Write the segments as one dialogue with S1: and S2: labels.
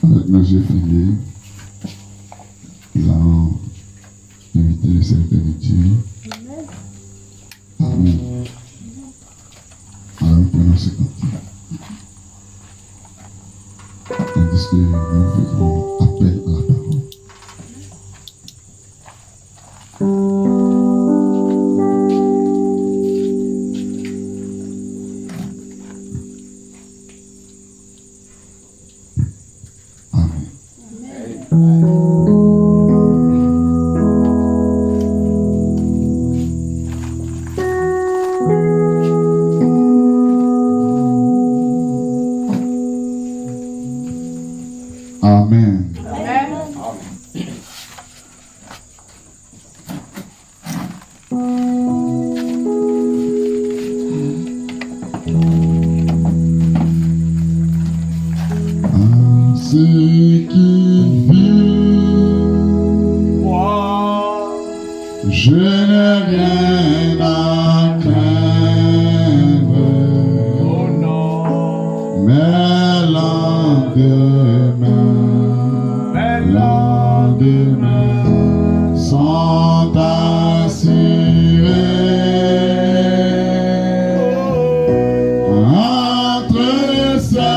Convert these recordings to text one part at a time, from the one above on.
S1: Avec nos yeux fermés, nous allons inviter le serviteur de Dieu. Amen. Alors nous prenons ce cantique. Tandis que nous faisons appel à la parole. Amen. Ceux qui vivent, je n'ai rien à craindre, mais lendemain sont assurés entre ses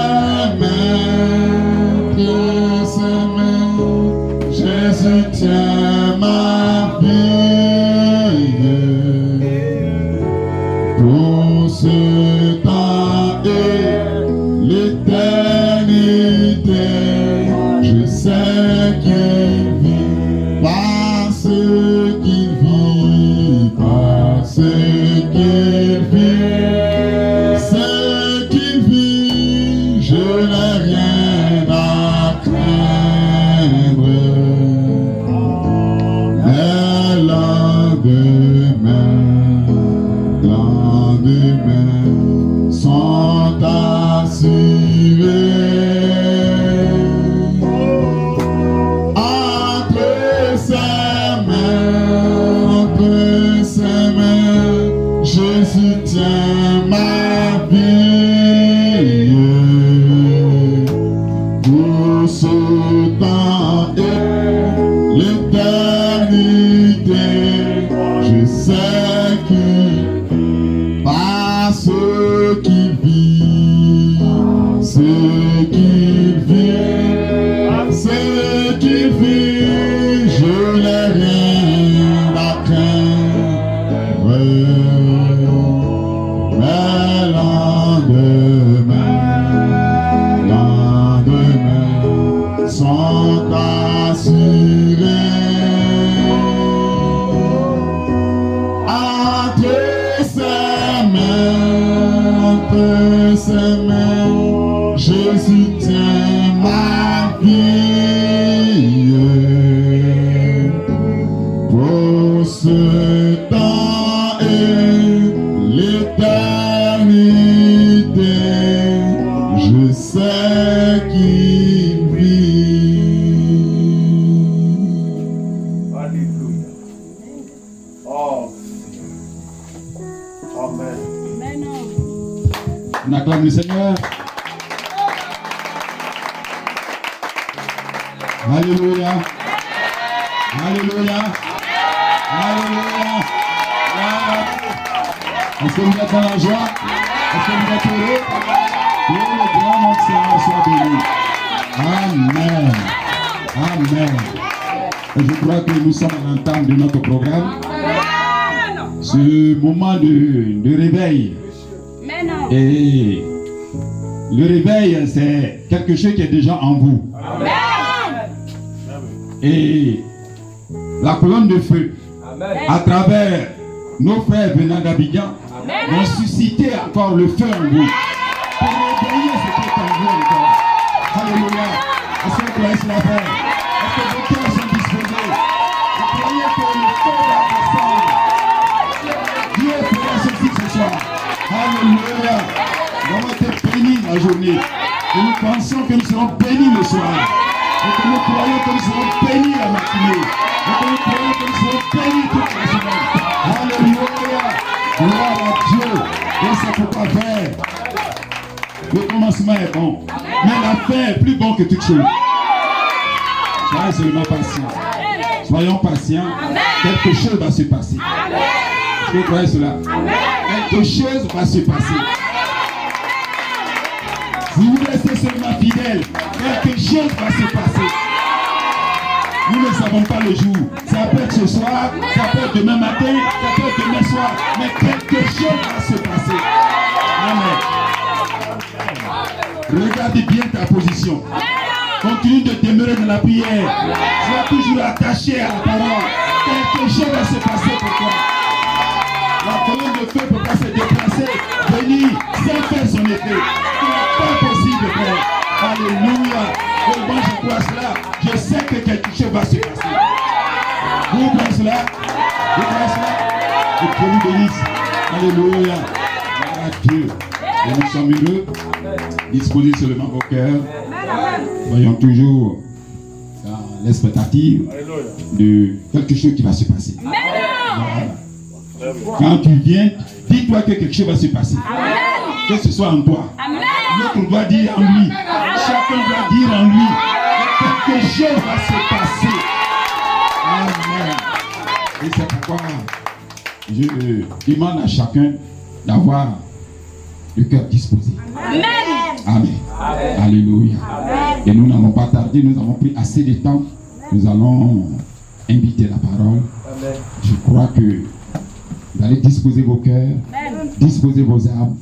S1: mains, Jésus tient ma vie. Pour ce temps et l'éternité, je sais qu'il vit, parce qu'il vit, parce qu'il vit, ce qu'il vit, je n'ai rien à craindre. Mais lendemain sont assurés. Entre ses mains, Jésus tient ma vie. Pour ce temps et l'éternité, je sais qu'il parce qu'il vit, ce qu'il vit, ce qu'il vit, je n'ai rien à craindre. Mais lendemain sont assurés. Entre ses mains, Jésus tient ma vie. Pour ce temps et l'éternité, je sais qu'il vit.
S2: Alléluia. Oh, Amen.
S1: On acclame le Seigneur. Alléluia. Alléluia. Alléluia. Est-ce que vous êtes dans la joie? Est-ce que vous êtes heureux? Que le grand nom Seigneur soit béni. Amen. Amen. Et je crois que nous sommes à l'entame de notre programme. Ce moment de réveil. Et le réveil, c'est quelque chose qui est déjà en vous.
S2: Amen.
S1: Et la colonne de feu,
S2: Amen,
S1: à travers nos frères venant d'Abidjan, vont susciter encore le feu en vous. Pour réveiller ce qui est en vous encore. Alléluia. Est-ce que vous croyez cela, frère? Est-ce que vos cœurs sont disposés? Vous croyez que le feu va descendre? Dieu fera ceci ce soir. Alléluia. Nous avons été bénis la journée. Et nous pensons que nous serons bénis le soir. Et que nous croyons que nous serons bénis la matinée. Et que nous croyons que nous serons bénis toute la semaine. Alléluia. Gloire à Dieu. Et c'est pourquoi, frère, le commencement est bon. Mais la fin est plus bon que toute chose. Soyez seulement patients. Soyons patients. Quelque chose va se passer. Est-ce que vous croyez cela? Quelque chose va se passer. Si vous restez seulement fidèles, quelque chose va se passer. Nous ne savons pas le jour. Ça peut être ce soir, ça peut être demain matin, ça peut être demain soir. Mais quelque chose va se passer. Amen. Regarde bien ta position. Continue de demeurer dans la prière. Sois toujours attaché à la parole. Quelque chose va se passer pour toi. La colonne de feu ne peut pas se déplacer, venir sans faire son effet. Ce n'est pas possible, frère. Alléluia. Et moi, je crois cela. Je sais que quelque chose va se passer. Vous croyez cela? Vous croyez cela? Que Dieu vous bénisse. Alléluia. Voilà Dieu. Et nous sommes heureux. Disposez seulement vos cœurs. Voyons toujours dans l'expectative de quelque chose qui va se passer. Voilà. Quand tu viens, dis-toi que quelque chose va se passer. Que ce soit en toi. L'autre doit dire en lui. Chacun doit dire en lui. Que quelque chose va se passer. Amen. Et c'est pourquoi je demande à chacun d'avoir le cœur disposé. Amen. Alléluia. Et nous n'allons pas tarder, nous avons pris assez de temps. Nous allons inviter la parole. Je crois que vous allez disposer vos cœurs, disposer vos âmes,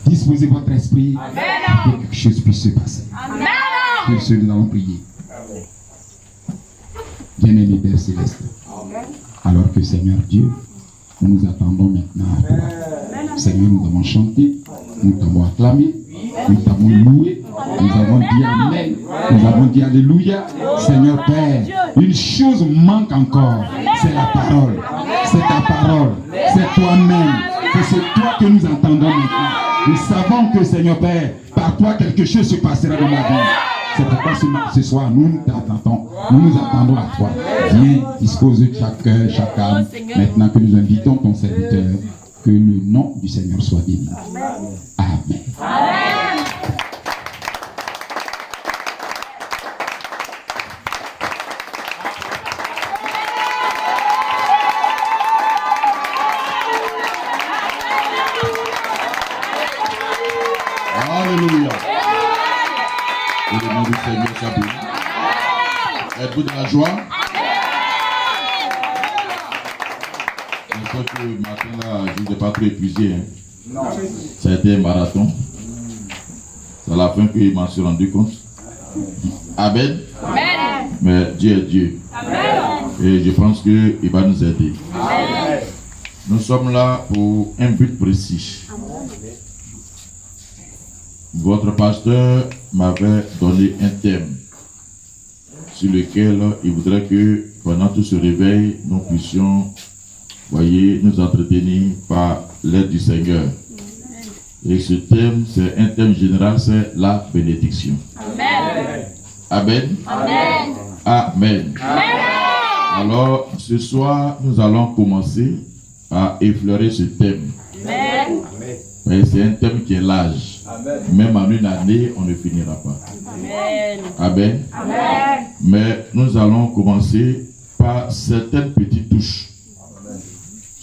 S1: disposer votre esprit, pour que quelque chose puisse se passer. Pour ce, nous allons prier. Bien-aimé Père Céleste, alors que Seigneur Dieu, nous nous attendons maintenant à toi. Seigneur, nous avons chanté, nous t'avons acclamé, nous t'avons loué, nous avons dit Amen, nous avons dit Alléluia. Seigneur Père, une chose manque encore, c'est la parole. C'est ta parole, c'est toi-même, c'est toi que nous entendons maintenant. Nous savons que Seigneur Père, par toi quelque chose se passera dans ma vie. C'est pourquoi ce soir nous t'attendons, nous nous attendons à toi. Viens, dispose chaque cœur, chaque âme. Maintenant que nous invitons ton serviteur, que le nom du Seigneur soit béni. Amen. Amen.
S2: Alléluia. Que le nom du Seigneur soit béni. Êtes-vous dans la joie? Je crois que le matin là, je n'ai pas trop épuisé. Non. Ça a été un marathon. C'est à la fin que je m'en suis rendu compte. Amen. Amen. Mais Dieu est Dieu. Amen. Et je pense qu'il va nous aider. Amen. Nous sommes là pour un but précis. Votre pasteur m'avait donné un thème sur lequel il voudrait que pendant tout ce réveil, nous puissions, voyez, nous entretenir par l'aide du Seigneur. Et ce thème, c'est un thème général, c'est la bénédiction. Amen. Amen. Amen. Amen. Amen. Alors, ce soir, nous allons commencer à effleurer ce thème. Amen. C'est un thème qui est large. Amen. Même en une année, on ne finira pas. Amen. Amen. Amen. Mais nous allons commencer par certaines petites touches,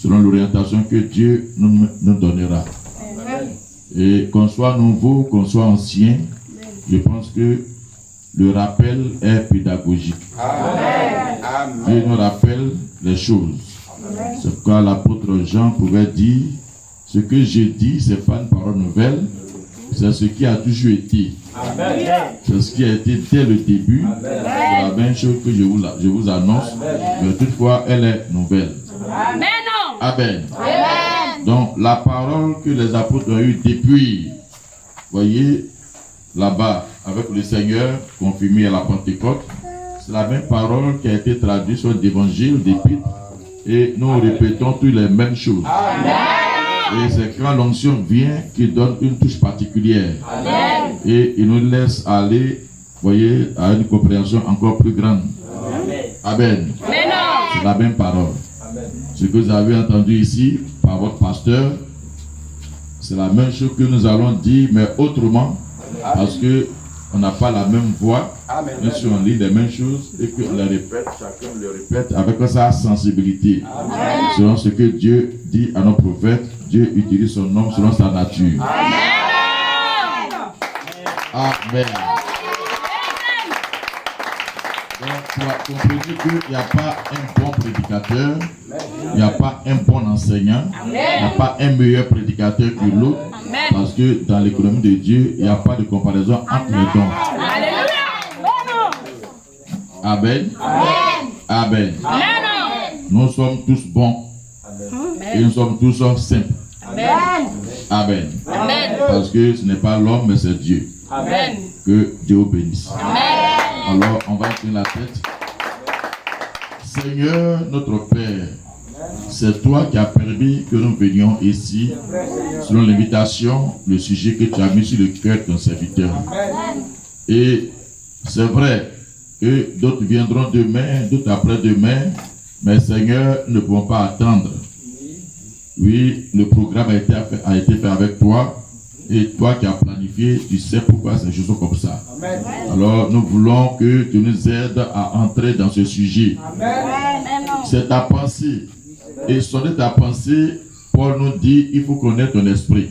S2: selon l'orientation que Dieu nous donnera. Amen. Et qu'on soit nouveau, qu'on soit ancien, je pense que le rappel est pédagogique. Amen. Dieu nous rappelle les choses. Amen. C'est pourquoi l'apôtre Jean pouvait dire: ce que je dis, ce n'est pas une parole nouvelle, c'est ce qui a toujours été. Amen. C'est ce qui a été dès le début. Amen. C'est la même chose que je vous annonce. Amen. Mais toutefois, elle est nouvelle. Amen. Amen. Amen. Donc, la parole que les apôtres ont eue depuis, voyez, là-bas, avec le Seigneur, confirmé à la Pentecôte, c'est la même parole qui a été traduite sur l'évangile d'Épître. Et nous répétons toutes les mêmes choses. Amen. Et c'est quand l'onction vient qu'il donne une touche particulière. Amen. Et il nous laisse aller, voyez, à une compréhension encore plus grande. Amen. Amen. C'est la même parole. Amen. Ce que vous avez entendu ici par votre pasteur, c'est la même chose que nous allons dire, mais autrement, parce que on n'a pas la même voix,
S3: Amen.
S2: même si on lit les mêmes choses et qu'on les répète, chacun le répète avec sa sensibilité.
S3: Amen.
S2: Selon ce que Dieu dit à nos prophètes, Dieu utilise son homme selon sa nature. Amen. Donc, comprenez qu'il n'y a pas un bon prédicateur, il n'y a pas un bon enseignant, il n'y a pas un meilleur prédicateur que l'autre, parce que dans l'économie de Dieu, il n'y a pas de comparaison entre les dons. Amen. Amen. Nous sommes tous bons et nous sommes tous simples. Amen. Parce que ce n'est pas l'homme, mais c'est Dieu.
S4: Amen.
S2: Que Dieu vous bénisse.
S4: Amen.
S2: Alors, on va incliner la tête. Seigneur, notre Père, c'est toi qui as permis que nous venions ici, selon l'invitation, le sujet que tu as mis sur le cœur de ton serviteur. Et c'est vrai que d'autres viendront demain, d'autres après-demain, mais Seigneur, nous ne pouvons pas attendre. Oui, le programme a été fait avec toi. Et toi qui as planifié, tu sais pourquoi ces choses sont comme ça. Amen. Alors nous voulons que tu nous aides à entrer dans ce sujet. C'est ta pensée. Et sonner ta pensée, Paul nous dit, il faut connaître ton esprit.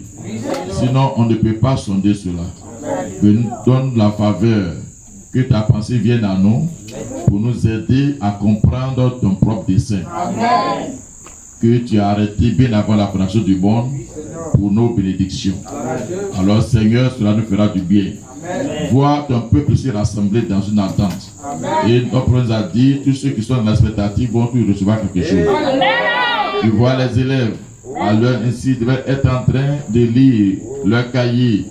S2: Sinon, on ne peut pas sonder cela. Que nous donne la faveur, que ta pensée vienne à nous pour nous aider à comprendre ton propre dessein. Amen. Que tu as arrêté bien avant la fondation du monde pour nos bénédictions. Alors Seigneur, cela nous fera du bien. Voir ton peuple se rassembler dans une entente. Et notre nous a dit, tous ceux qui sont dans l'expectative vont tous recevoir quelque chose. Tu vois les élèves, à l'heure ainsi, devaient être en train de lire leur cahier.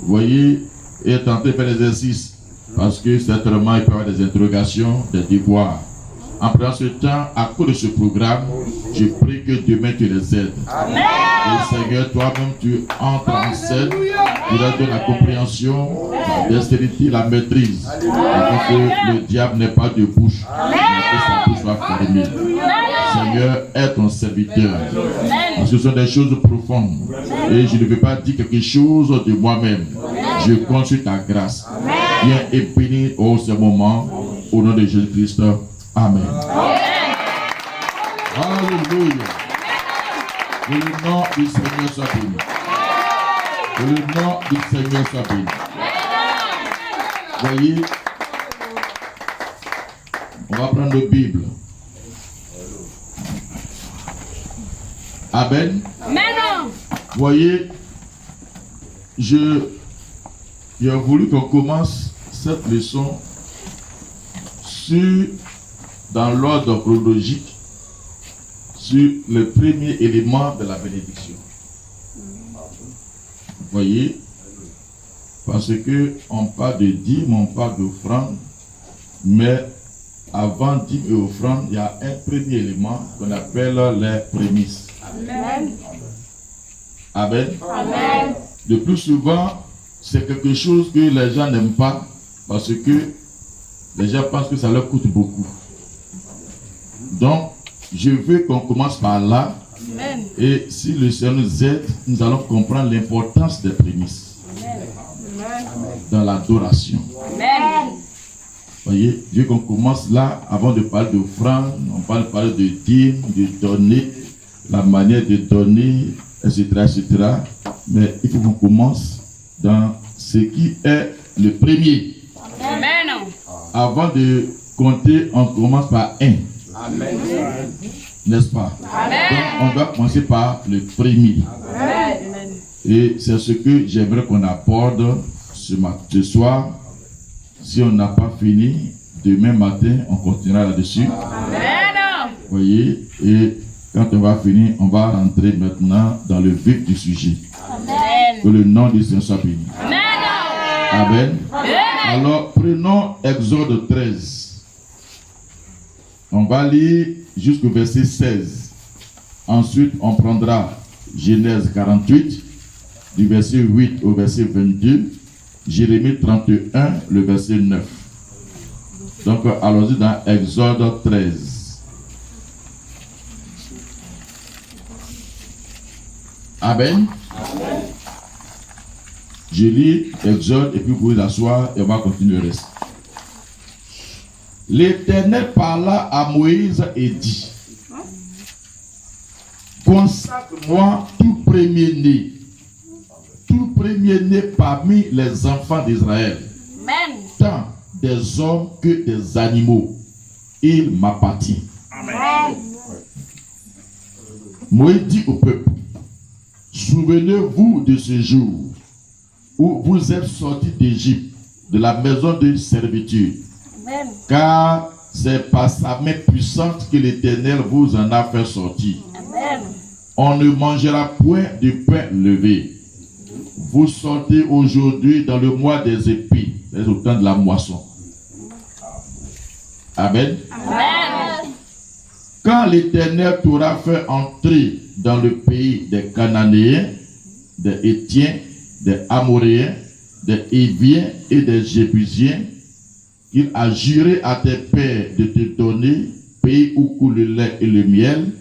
S2: Vous voyez, et être en train de faire l'exercice. Parce que certainement, il peut y avoir des interrogations, des devoirs. En prenant ce temps, à cause de ce programme, je prie que demain tu les aides. Amen. Et Seigneur, toi-même, tu entres en scène, tu leur donnes la compréhension, la dextérité, la maîtrise. Afin que le diable n'ait pas de bouche, mais que sa bouche soit fermée. Seigneur, aide ton serviteur. Parce que ce sont des choses profondes. Et je ne veux pas dire quelque chose de moi-même. Je compte sur ta grâce. Viens et bénis au ce moment, au nom de Jésus-Christ. Amen. Alléluia. Que le nom du Seigneur soit béni. Que le nom du Seigneur soit béni. Voyez, on va prendre la Bible. Amen. Voyez, j'ai voulu qu'on commence cette leçon dans l'ordre chronologique sur le premier élément de la bénédiction. Voyez, parce que on parle de dîme, on parle d'offrande, mais avant dîme et offrande, il y a un premier élément qu'on appelle les prémices. Amen. Amen. Amen. Le plus souvent, c'est quelque chose que les gens n'aiment pas parce que les gens pensent que ça leur coûte beaucoup. Donc, je veux qu'on commence par là. Amen. Et si le Seigneur nous aide, nous allons comprendre l'importance des prémices. Amen. Dans l'adoration. Voyez, je veux qu'on commence là, avant de parler d'offrande, on parle de dîme, de donner, la manière de donner, etc., etc. Mais il faut qu'on commence dans ce qui est le premier. Amen. Avant de compter, on commence par 1. Amen. N'est-ce pas? Amen. Donc, on doit commencer par le premier. Amen. Et c'est ce que j'aimerais qu'on aborde ce soir. Si on n'a pas fini, demain matin, on continuera là-dessus. Amen. Voyez, et quand on va finir, on va rentrer maintenant dans le vif du sujet. Amen. Que le nom du Seigneur soit béni. Amen. Amen. Amen. Alors, prenons Exode 13. On va lire jusqu'au verset 16. Ensuite, on prendra Genèse 48, du verset 8 au verset 22. Jérémie 31, le verset 9. Donc, allons-y dans Exode 13. Amen. Amen. Je lis Exode et puis vous pouvez asseoir et on va continuer le reste. L'Éternel parla à Moïse et dit: consacre-moi tout premier-né parmi les enfants d'Israël, tant des hommes que des animaux. Il m'appartient.
S3: Amen.
S2: Moïse dit au peuple: souvenez-vous de ce jour où vous êtes sortis d'Égypte, de la maison de servitude.
S3: Amen.
S2: Car c'est par sa main puissante que l'Éternel vous en a fait sortir.
S3: Amen.
S2: On ne mangera point de pain levé. Vous sortez aujourd'hui dans le mois des épis, c'est au temps de la moisson. Amen.
S3: Amen.
S2: Quand l'Éternel t'aura fait entrer dans le pays des Cananéens, des Hétiens, des Amoréens, des Héviens et des Jébusiens, qu'il a juré à tes pères de te donner, pays où coule le lait et le miel,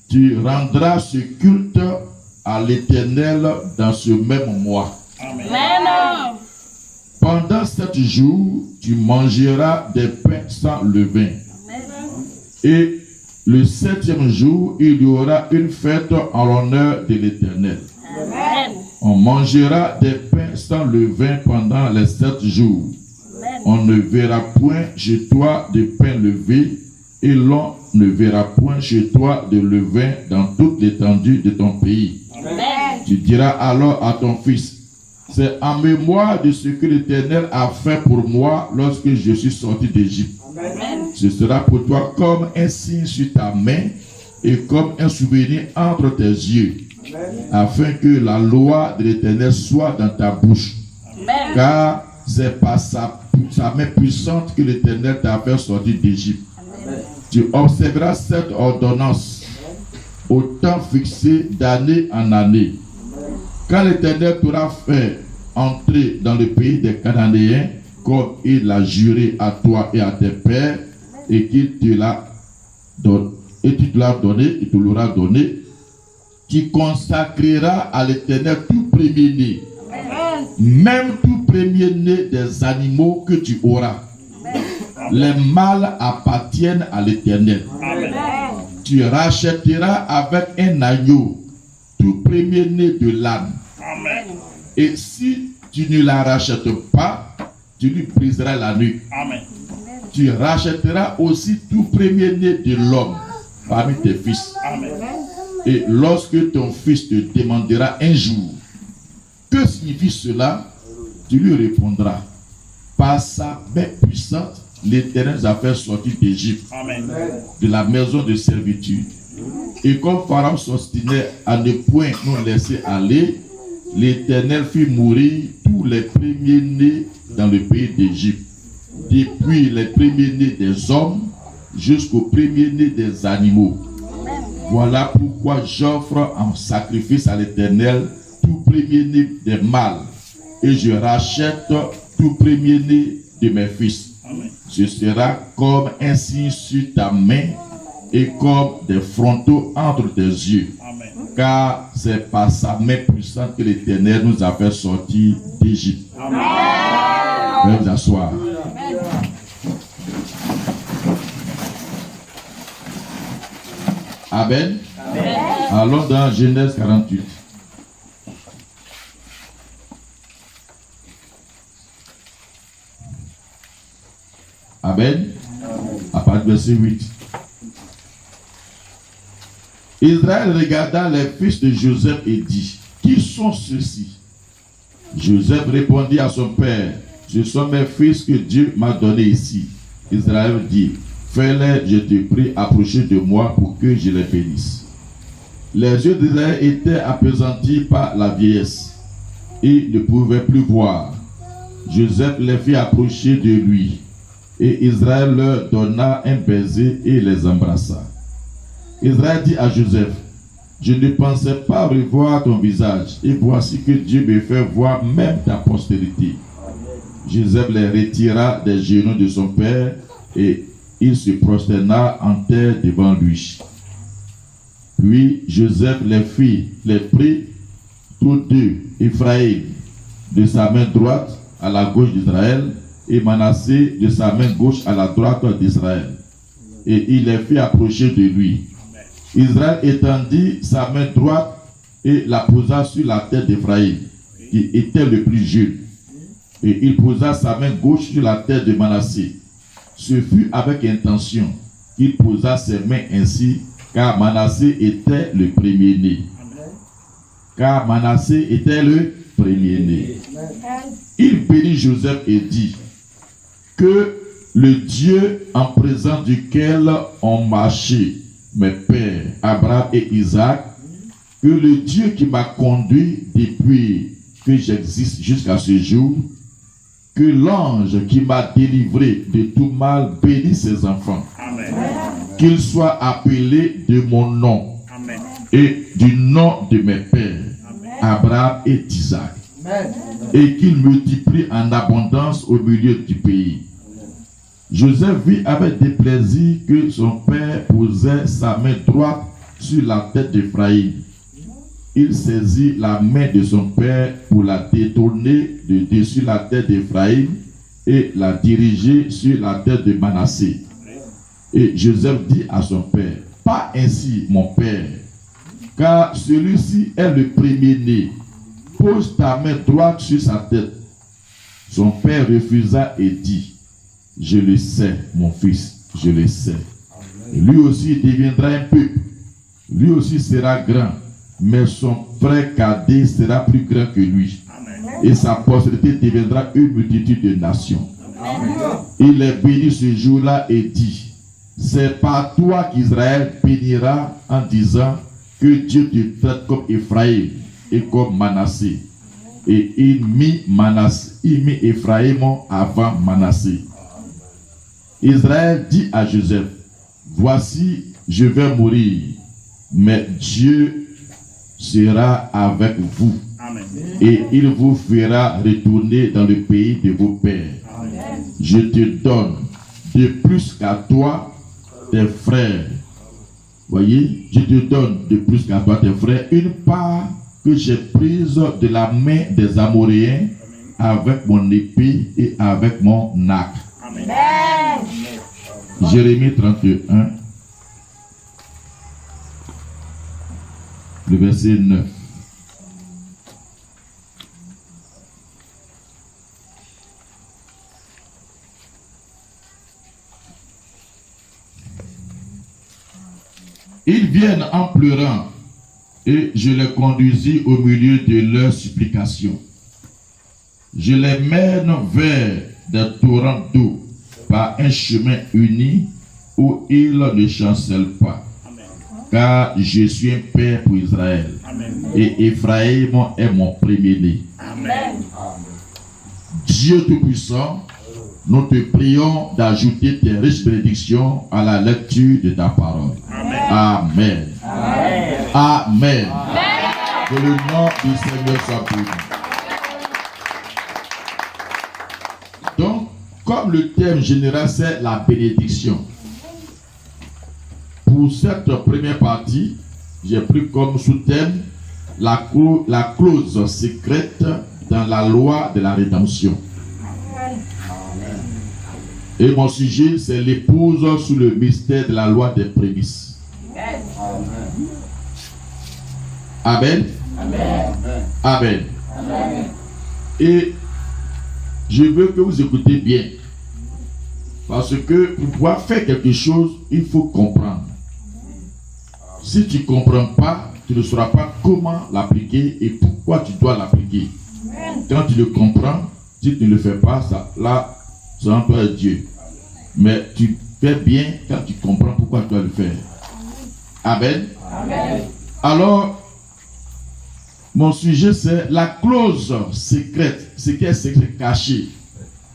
S2: tu rendras ce culte à l'Éternel dans ce même mois.
S3: Amen.
S2: Pendant 7 jours, tu mangeras des pains sans levain. Et le 7e jour, il y aura une fête en l'honneur de l'Éternel.
S3: Amen.
S2: On mangera des pains sans levain pendant les 7 jours.
S3: Amen.
S2: On ne verra point chez toi de pain levé, et l'on ne verra point chez toi de levain dans toute l'étendue de ton pays.
S3: Amen.
S2: Tu diras alors à ton fils: c'est en mémoire de ce que l'Éternel a fait pour moi lorsque je suis sorti d'Égypte.
S3: Amen.
S2: Ce sera pour toi comme un signe sur ta main et comme un souvenir entre tes yeux, afin que la loi de l'Éternel soit dans ta bouche.
S3: Amen.
S2: Car c'est par sa main puissante que l'Éternel t'a fait sortir d'Égypte. Tu observeras cette ordonnance au temps fixé d'année en année. Quand l'Éternel t'aura fait entrer dans le pays des Cananéens, comme il l'a juré à toi et à tes pères, et qu'il te l'a donné, et tu te l'as donné, il te l'aura donné, tu consacreras à l'Éternel tout premier-né, même tout premier-né des animaux que tu auras. Les mâles appartiennent à l'Éternel. Tu rachèteras avec un agneau tout premier-né de l'âne. Et si tu ne la rachètes pas, tu lui briseras la nuque. Tu rachèteras aussi tout premier-né de l'homme parmi tes fils. Et lorsque ton fils te demandera un jour: que signifie cela? Tu lui répondras: par sa main puissante, l'Éternel nous a fait sortir d'Égypte, de la maison de servitude. Et comme Pharaon s'obstinait à ne point nous laisser aller, l'Éternel fit mourir tous les premiers-nés dans le pays d'Égypte, depuis les premiers-nés des hommes jusqu'aux premiers-nés des animaux. Voilà pourquoi j'offre en sacrifice à l'Éternel tout premier-né des mâles, et je rachète tout premier-né de mes fils. Ce sera comme un signe sur ta main et comme des frontaux entre tes yeux. Car c'est par sa main puissante que l'Éternel nous a fait sortir d'Égypte. Veuillez vous asseoir. Amen. Allons dans Genèse 48. Amen. À partir du verset 8. Israël regarda les fils de Joseph et dit: qui sont ceux-ci? Joseph répondit à son père: ce sont mes fils que Dieu m'a donnés ici. Israël dit: fais-les, je te prie, approcher de moi pour que je les bénisse. Les yeux d'Israël étaient appesantis par la vieillesse. Ils ne pouvaient plus voir. Joseph les fit approcher de lui. Et Israël leur donna un baiser et les embrassa. Israël dit à Joseph: je ne pensais pas revoir ton visage, et voici que Dieu me fait voir même ta postérité. Joseph les retira des genoux de son père, et il se prosterna en terre devant lui. Puis Joseph les prit tous deux, Ephraïm de sa main droite à la gauche d'Israël, et Manassé de sa main gauche à la droite d'Israël. Et il les fit approcher de lui. Israël étendit sa main droite et la posa sur la tête d'Éphraïm, qui était le plus jeune. Et il posa sa main gauche sur la tête de Manassé. Ce fut avec intention qu'il posa ses mains ainsi, car Manassé était le premier-né. Car Manassé était le premier-né. Il bénit Joseph et dit que le Dieu en présence duquel ont marché mes pères, Abraham et Isaac, que le Dieu qui m'a conduit depuis que j'existe jusqu'à ce jour, que l'ange qui m'a délivré de tout mal bénisse ses enfants. Qu'il soit appelé de mon nom et du nom de mes pères, Abraham et Isaac, et qu'il multiplie en abondance au milieu du pays. Joseph vit avec déplaisir que son père posait sa main droite sur la tête d'Éphraïm. Il saisit la main de son père pour la détourner de dessus la tête d'Éphraïm et la diriger sur la tête de Manassé. Et Joseph dit à son père, pas ainsi mon père, car celui-ci est le premier-né. Pose ta main droite sur sa tête. Son père refusa et dit, je le sais, mon fils, je le sais. Lui aussi deviendra un peuple. Lui aussi sera grand, mais son frère cadet sera plus grand que lui. Et sa postérité deviendra une multitude de nations. Il les bénit ce jour-là et dit, c'est par toi qu'Israël bénira en disant que Dieu te traite comme Éphraïm et comme Manassé. Et il mit Éphraïm avant Manassé. Israël dit à Joseph, voici, je vais mourir, mais Dieu sera avec vous. Amen. Et il vous fera retourner dans le pays de vos pères. Amen. Je te donne de plus qu'à toi, tes frères. Voyez, je te donne de plus qu'à toi, tes frères, une part que j'ai prise de la main des Amoréens avec mon épée et avec mon arc. Amen. Jérémie 31, le verset 9. Ils viennent en pleurant, et je les conduisis au milieu de leurs supplications. Je les mène vers des torrents d'eau par un chemin uni où ils ne chancellent pas. Amen. Car je suis un père pour Israël. Amen. Et Éphraïm est mon premier-né. Dieu Tout-Puissant, nous te prions d'ajouter tes riches bénédictions à la lecture de ta parole. Amen. Amen. Amen. Que le nom du Seigneur soit béni. Donc, comme le thème général c'est la bénédiction, pour cette première partie, j'ai pris comme sous-thème la clause secrète dans la loi de la rédemption. Et mon sujet, c'est l'épouse sous le mystère de la loi des prémices. Amen. Amen. Amen. Amen. Et je veux que vous écoutez bien. Parce que pour pouvoir faire quelque chose, il faut comprendre. Si tu ne comprends pas, tu ne sauras pas comment l'appliquer et pourquoi tu dois l'appliquer. Quand tu le comprends, si tu ne le fais pas, ça, là, c'est un peu Dieu. Mais tu fais bien quand tu comprends pourquoi tu dois le faire. Amen. Amen. Alors, mon sujet c'est la clause secrète. Ce qui est secret caché.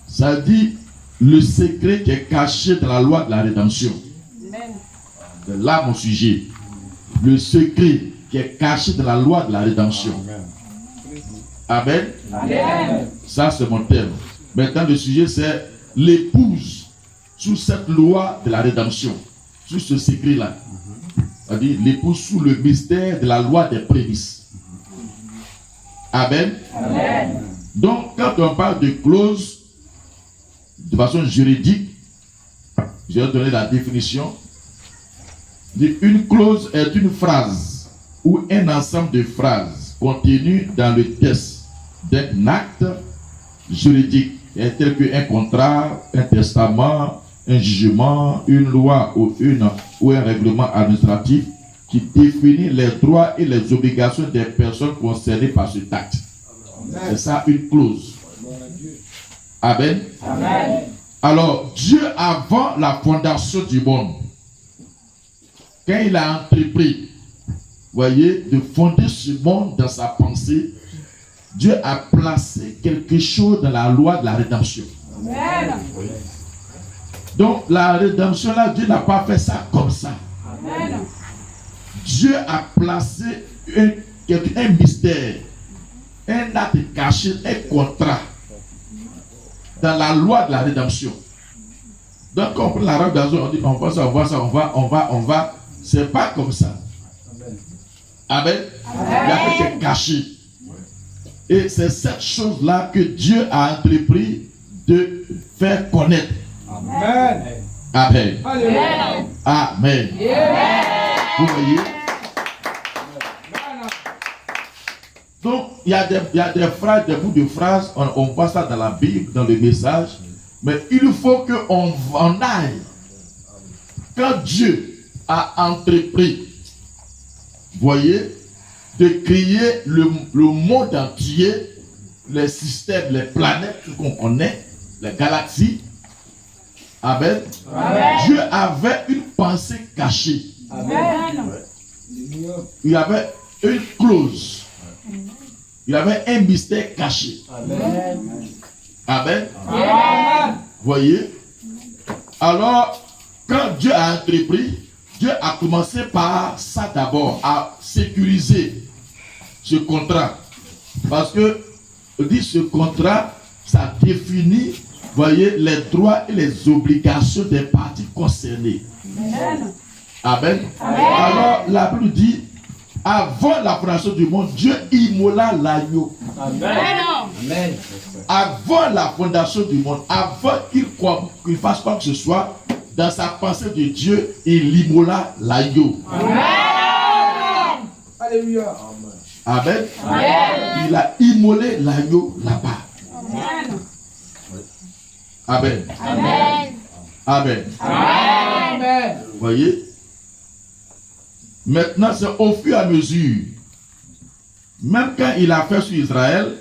S2: Ça dit le secret qui est caché dans la loi de la rédemption. C'est là mon sujet. Le secret qui est caché dans la loi de la rédemption. Amen. Amen. Ça c'est mon thème. Maintenant le sujet c'est l'épouse sous cette loi de la rédemption. Sous ce secret là. C'est-à-dire l'épouse sous le mystère de la loi des prémices. Amen. Amen. Donc, quand on parle de clause, de façon juridique, je vais donner la définition. Une clause est une phrase ou un ensemble de phrases contenues dans le texte d'un acte juridique, tel qu'un contrat, un testament, un jugement, une loi ou un règlement administratif qui définit les droits et les obligations des personnes concernées par cet acte. C'est ça une clause. Amen.
S4: Amen.
S2: Alors, Dieu, avant la fondation du monde, quand il a entrepris, voyez, de fonder ce monde dans sa pensée, Dieu a placé quelque chose dans la loi de la rédemption.
S4: Amen.
S2: Donc, la rédemption, là, Dieu n'a pas fait ça comme ça.
S4: Amen.
S2: Dieu a placé un mystère, un acte caché, un contrat dans la loi de la rédemption. Donc, quand on prend la rédemption, on dit on va ça, on va. C'est pas comme ça. Amen. Il y a quelque chose caché. Et c'est cette chose-là que Dieu a entrepris de faire connaître.
S4: Amen.
S2: Amen.
S4: Amen.
S2: Amen. Vous voyez? Donc, il y a des phrases, des bouts de phrases, on voit ça dans la Bible, dans le message, mais il faut qu'on aille. Quand Dieu a entrepris, voyez, de créer le monde entier, les systèmes, les planètes, tout qu'on connaît, les galaxies, Amen. Dieu avait une pensée cachée.
S4: Amen.
S2: Il y avait une clause. Il y avait un mystère caché.
S4: Amen.
S2: Amen.
S4: Amen.
S2: Voyez? Alors, quand Dieu a entrepris, Dieu a commencé par ça d'abord, à sécuriser ce contrat. Parce que, on dit ce contrat, ça définit, voyez, les droits et les obligations des parties concernées.
S4: Amen.
S2: Amen. Alors, la Bible dit, avant la fondation du monde, Dieu immola l'agneau.
S4: Amen.
S2: Avant la fondation du monde, avant qu'il fasse quoi que ce soit, dans sa pensée de Dieu, il immola l'agneau.
S4: Amen. Alléluia.
S2: Amen. Il a immolé l'agneau là-bas.
S4: Amen.
S2: Amen. Amen.
S4: Amen.
S2: Vous voyez? Maintenant, c'est au fur et à mesure. Même quand il a fait sur Israël,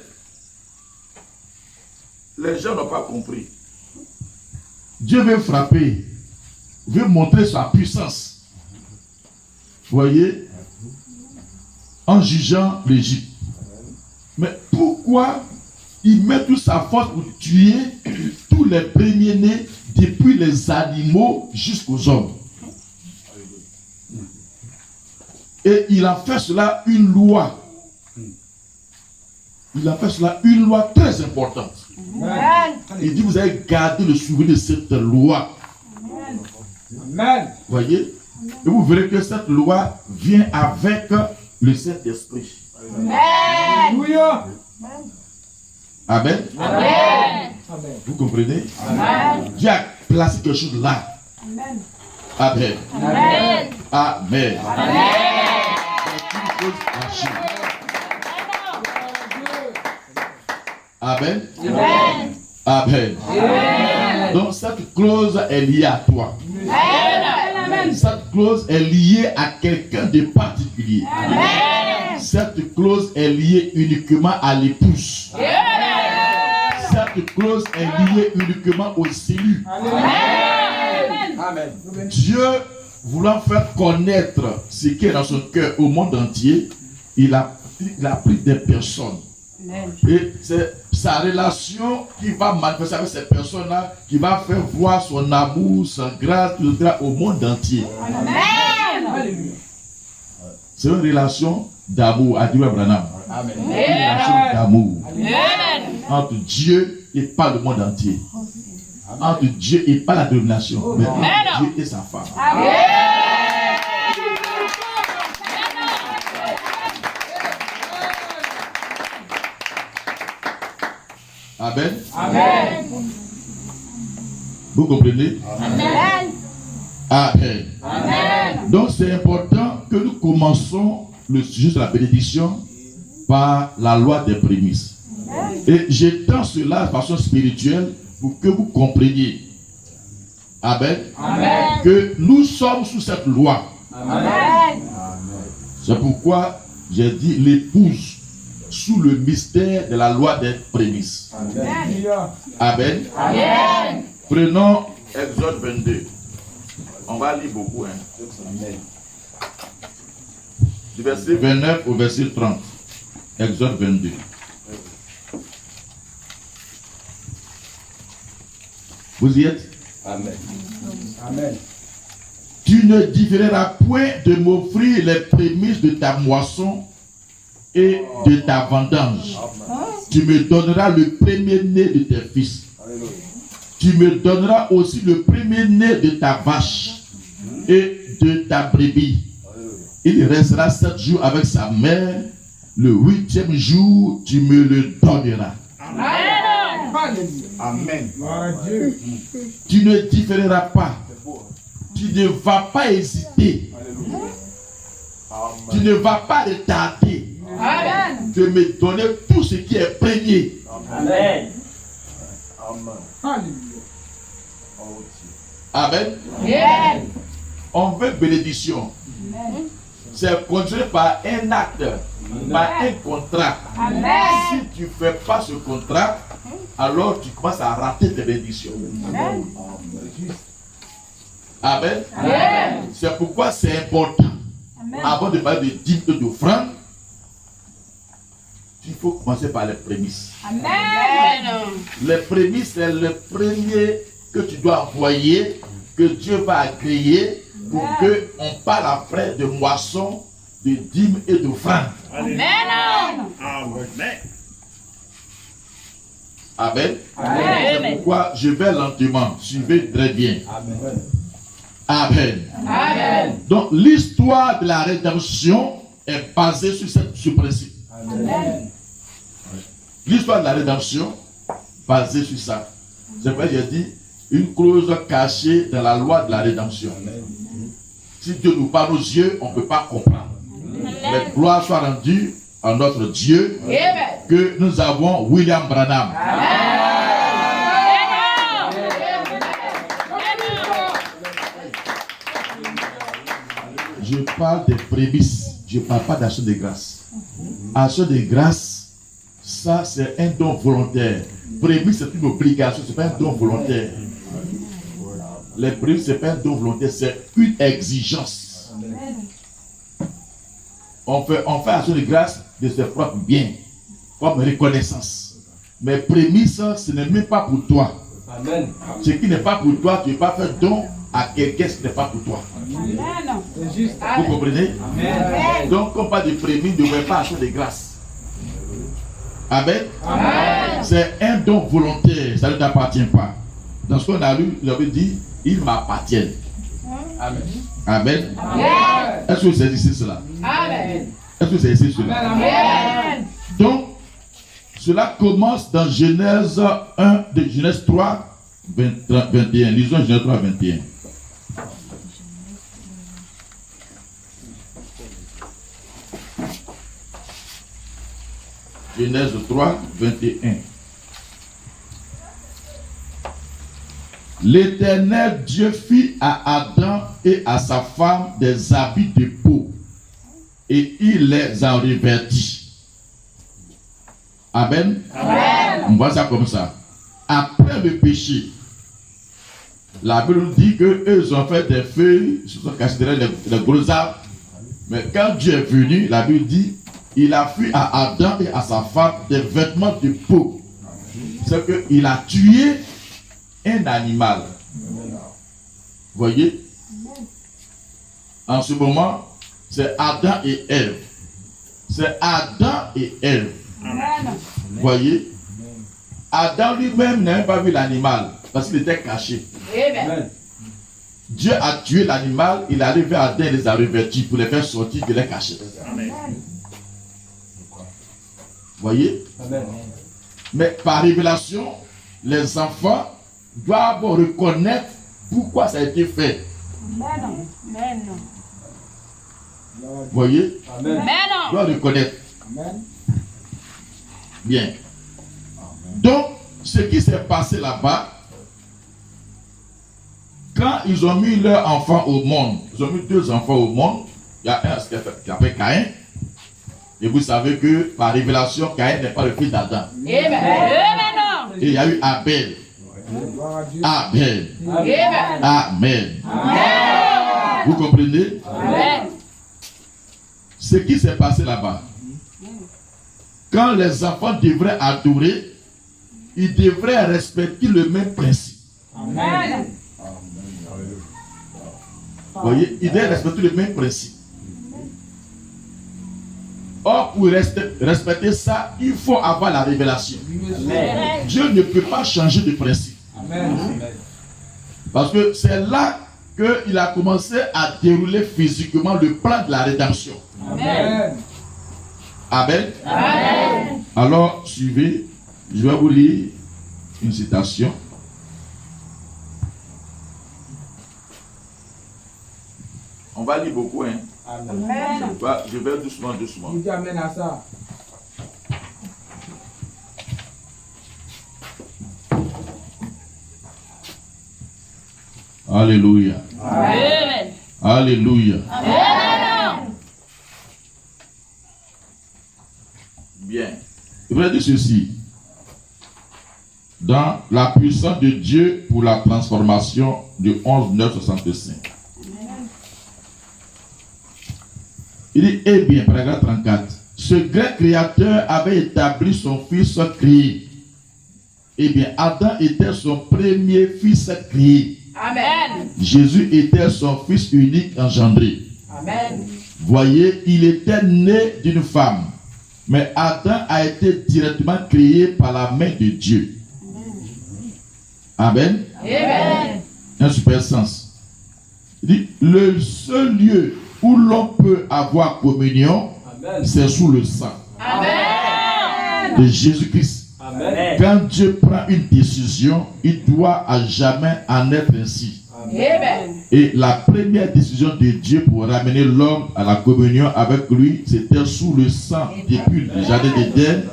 S2: les gens n'ont pas compris. Dieu veut frapper, veut montrer sa puissance. Vous voyez? En jugeant l'Égypte. Mais pourquoi il met toute sa force pour tuer tous les premiers-nés, depuis les animaux jusqu'aux hommes? Et il a fait cela une loi. Il a fait cela une loi très importante. Il dit, vous avez gardé le souvenir de cette loi.
S4: Amen.
S2: Voyez? Et vous verrez que cette loi vient avec le Saint-Esprit.
S4: Alléluia.
S2: Amen.
S4: Amen.
S2: Vous comprenez?
S4: Amen.
S2: Dieu a placé quelque chose là.
S4: Amen.
S2: Amen.
S4: Amen.
S2: Amen.
S4: Amen.
S2: C'est une chose cachée. Amen.
S4: Amen.
S2: Amen.
S4: Amen.
S2: Donc cette clause est liée à toi.
S4: Amen.
S2: Cette clause est liée à quelqu'un de particulier.
S4: Amen.
S2: Cette clause est liée uniquement à l'épouse. Cette clause est liée uniquement aux cellules.
S4: Amen.
S2: Dieu, voulant faire connaître ce qui est dans son cœur au monde entier, il a pris des personnes. Et c'est sa relation qui va manifester avec ces personnes-là, qui va faire voir son amour, sa grâce, etc. au monde entier.
S4: Alléluia.
S2: C'est une relation d'amour, a dit Abraham.
S4: Amen.
S2: Une relation d'amour entre Dieu et pas le monde entier. Entre Dieu et pas la domination, mais entre Dieu et sa femme. Amen.
S4: Amen.
S2: Vous comprenez?
S3: Amen.
S2: Amen.
S4: Amen.
S2: Donc c'est important que nous commençons le sujet de la bénédiction par la loi des prémices. Et j'étends cela de façon spirituelle pour que vous compreniez. Amen.
S4: Amen.
S2: Que nous sommes sous cette loi.
S3: Amen.
S2: C'est pourquoi j'ai dit l'épouse sous le mystère de la loi des prémices. Amen.
S4: Amen.
S2: Prenons Exode 22. On va lire beaucoup. Du verset 29 au verset 30. Exode 22. Vous y êtes?
S5: Amen. Amen.
S2: Tu ne différeras point de m'offrir les prémices de ta moisson et de ta vendange. Tu me donneras le premier-né de tes fils. Tu me donneras aussi le premier-né de ta vache et de ta brebis. Il restera 7 jours avec sa mère. Le 8e jour, tu me le donneras.
S5: Amen.
S2: Tu ne différeras pas. Tu ne vas pas hésiter. Tu ne vas pas retarder
S4: Amen.
S2: de me donner tout ce qui est premier.
S5: Amen.
S2: Amen.
S4: Amen.
S2: On veut bénédiction. C'est conduit par un acte, par un contrat.
S4: Amen.
S2: Si tu ne fais pas ce contrat, alors tu commences à rater tes bénédictions. Amen.
S4: Amen.
S2: C'est pourquoi c'est important. Avant de parler de dîmes et d'offrandes, il faut commencer par les prémices.
S4: Amen.
S2: Les prémices, c'est le premier que tu dois envoyer, que Dieu va agréer pour qu'on parle après de moisson, de dîmes et d'offrandes.
S4: Amen.
S2: Amen.
S4: Amen.
S2: C'est pourquoi je vais lentement. Suivez très bien.
S5: Amen.
S2: Amen.
S4: Amen.
S2: Donc l'histoire de la rédemption est basée sur ce principe.
S5: Amen.
S2: L'histoire de la rédemption basée sur ça. C'est pourquoi j'ai dit une clause cachée dans la loi de la rédemption. Si Dieu nous parle aux yeux, on ne peut pas comprendre. Mais gloire soit rendue à notre Dieu
S4: Amen.
S2: que nous avons William Branham. Je parle des prémices, je ne parle pas d'action de grâce. Action de grâce, ça c'est un don volontaire. Prémices c'est une obligation, ce n'est pas un don volontaire. Les prémices ce n'est pas un don volontaire, c'est une exigence. On fait action de grâce de ses propres biens, comme reconnaissance. Mais prémices, ce n'est même pas pour toi.
S5: Amen.
S2: Ce qui n'est pas pour toi, tu ne peux pas faire don à quelqu'un qui n'est pas pour toi. Vous comprenez?
S5: Amen.
S2: Donc, quand on parle de prémices, ne voyez pas action de grâce. Amen. C'est un don volontaire, ça ne t'appartient pas. Dans ce qu'on a lu, il avait dit, il m'appartient.
S5: Amen.
S2: Amen.
S4: Amen.
S2: Est-ce que vous saisissez cela?
S4: Amen.
S2: Est-ce que vous saisissez cela?
S4: Amen.
S2: Donc, cela commence dans Genèse 1, de Genèse 3, 21. Lisons Genèse 3, 21. Genèse 3, 21. L'Éternel Dieu fit à Adam et à sa femme des habits de peau, et il les en revêtit. Amen.
S4: Amen.
S2: On voit ça comme ça. Après le péché, la Bible nous dit qu'eux ont fait des feuilles, ils se sont cachés derrière les gros arbres. Mais quand Dieu est venu, la Bible dit, il a fait à Adam et à sa femme des vêtements de peau. C'est qu'il a tué un animal. Vous voyez? En ce moment, c'est Adam et Ève. C'est Adam et Ève. Vous voyez? Adam lui-même n'a même pas vu l'animal parce qu'il était caché.
S4: Amen.
S2: Dieu a tué l'animal, il est arrivé à Adam et les a revêtis pour les faire sortir de les cacher. Vous voyez?
S5: Amen.
S2: Mais par révélation, les enfants doivent reconnaître pourquoi ça a été fait.
S3: Amen.
S2: Vous voyez?
S5: Amen.
S2: Ils doivent reconnaître.
S4: Amen.
S2: Bien. Donc, ce qui s'est passé là-bas, quand ils ont mis leur enfant au monde, ils ont mis 2 enfants au monde, il y a un qui s'appelle Caïn, et vous savez que par révélation, Caïn n'est pas le fils d'Adam.
S3: Amen.
S2: Et il y a eu Abel.
S4: Gloire à Dieu.
S2: Abel.
S3: Amen.
S2: Amen. Vous comprenez?
S3: Amen.
S2: Ce qui s'est passé là-bas. Quand les enfants devraient adorer, ils devraient respecter le même principe.
S3: Amen.
S2: Vous voyez, ils devraient respecter le même principe. Or, pour respecter ça, il faut avoir la révélation.
S5: Amen.
S2: Dieu ne peut pas changer de principe.
S4: Amen.
S2: Parce que c'est là qu'il a commencé à dérouler physiquement le plan de la rédemption.
S4: Amen.
S2: Amen.
S3: Amen.
S2: Alors, suivez, je vais vous lire une citation. On va lire beaucoup, hein.
S4: Amen.
S2: Je vais doucement.
S4: Il dit amen à ça.
S2: Alléluia.
S3: Amen.
S2: Alléluia.
S3: Amen.
S2: Bien. Je voudrais dire ceci. Dans la puissance de Dieu pour la transformation de 11.9.65. Il dit, eh bien, paragraphe 34. Ce grand créateur avait établi son fils créé. Eh bien, Adam était son premier fils créé.
S3: Amen.
S2: Jésus était son fils unique engendré.
S3: Amen.
S2: Voyez, il était né d'une femme. Mais Adam a été directement créé par la main de Dieu. Amen.
S3: Amen.
S2: Un super sens. Il dit, le seul lieu où l'on peut avoir communion,
S5: Amen.
S2: c'est sous le sang
S3: Amen.
S2: de Jésus-Christ.
S5: Amen.
S2: Quand Dieu prend une décision, il doit à jamais en être ainsi.
S3: Amen.
S2: Et la première décision de Dieu pour ramener l'homme à la communion avec lui, c'était sous le sang depuis le jardin d'Éden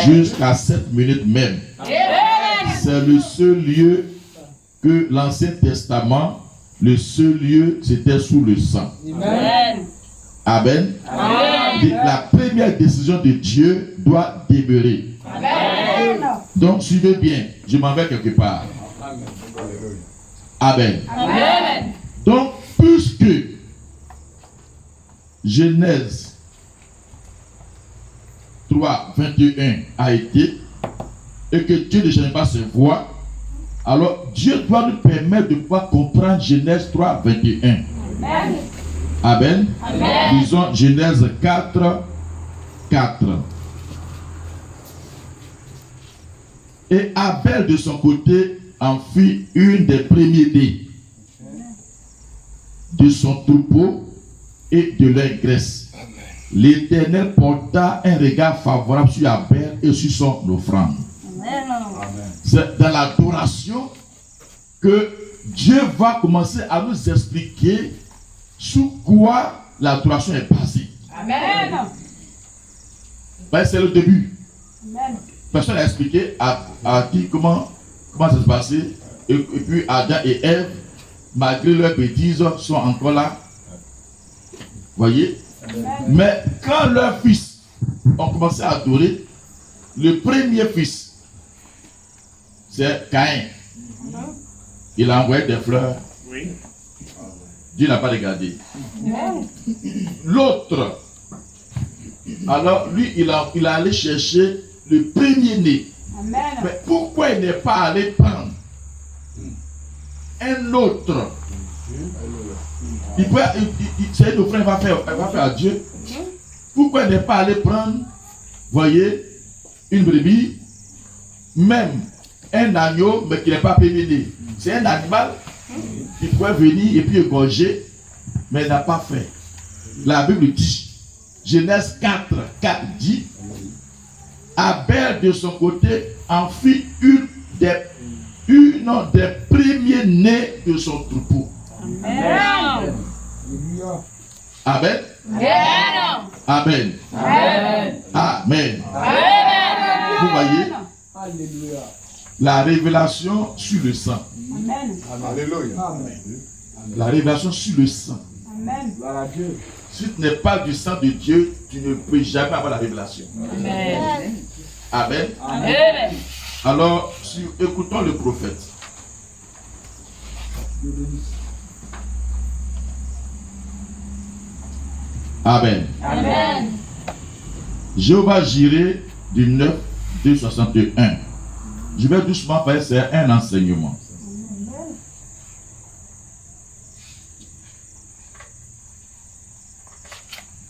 S2: jusqu'à cette minute même.
S3: Amen.
S2: C'est le seul lieu que l'Ancien Testament, le seul lieu, c'était sous le sang.
S3: Amen.
S2: Amen.
S3: Amen.
S2: Et la première décision de Dieu doit demeurer.
S3: Amen.
S2: Donc, suivez bien, je m'en vais quelque part. Amen.
S3: Amen.
S2: Donc, puisque Genèse 3, 21 a été, et que Dieu ne change pas ses voies, alors Dieu doit nous permettre de pouvoir comprendre Genèse 3, 21.
S3: Amen.
S2: Amen.
S3: Amen.
S2: Disons Genèse 4, 4. Et Abel de son côté en fit une des premiers-nés de son troupeau et de leur graisse. L'Éternel porta un regard favorable sur Abel et sur son offrande. C'est dans l'adoration que Dieu va commencer à nous expliquer sur quoi l'adoration est basée.
S3: Amen.
S2: Ben, c'est le début.
S3: Amen.
S2: Personne n'a expliqué, a dit comment ça se passait. Et puis Adam et Ève, malgré leurs bêtises, sont encore là. Voyez? Mais quand leurs fils ont commencé à adorer, le premier fils, c'est Caïn. Il a envoyé des fleurs. Dieu n'a pas regardé. L'autre, alors lui, il est allé chercher le premier-né.
S3: Amen.
S2: Mais pourquoi il n'est pas allé prendre un autre? C'est une offrande qu'il va faire à Dieu. Pourquoi il n'est pas allé prendre, voyez, une brebis, même un agneau, mais qui n'est pas premier-né? C'est un animal qui pourrait venir et puis égorger, mais il n'a pas fait. La Bible dit, Genèse 4, 4 dit, Abel de son côté en fit une des premiers-nés de son troupeau.
S3: Amen.
S4: Alléluia.
S2: Amen.
S3: Amen.
S2: Amen. Amen. Vous voyez
S4: Alléluia.
S2: la révélation sur le sang.
S3: Amen.
S5: Alléluia.
S4: Amen.
S2: La révélation sur le sang.
S3: Amen.
S4: Gloire à Dieu.
S2: Si tu n'es pas du sang de Dieu, tu ne peux jamais avoir la révélation.
S3: Amen.
S2: Amen.
S3: Amen.
S2: Alors, écoutons le prophète.
S4: Dieu bénisse.
S2: Amen.
S3: Amen.
S2: Jéhovah Jireh du 9, 261. Je vais doucement faire, c'est un enseignement.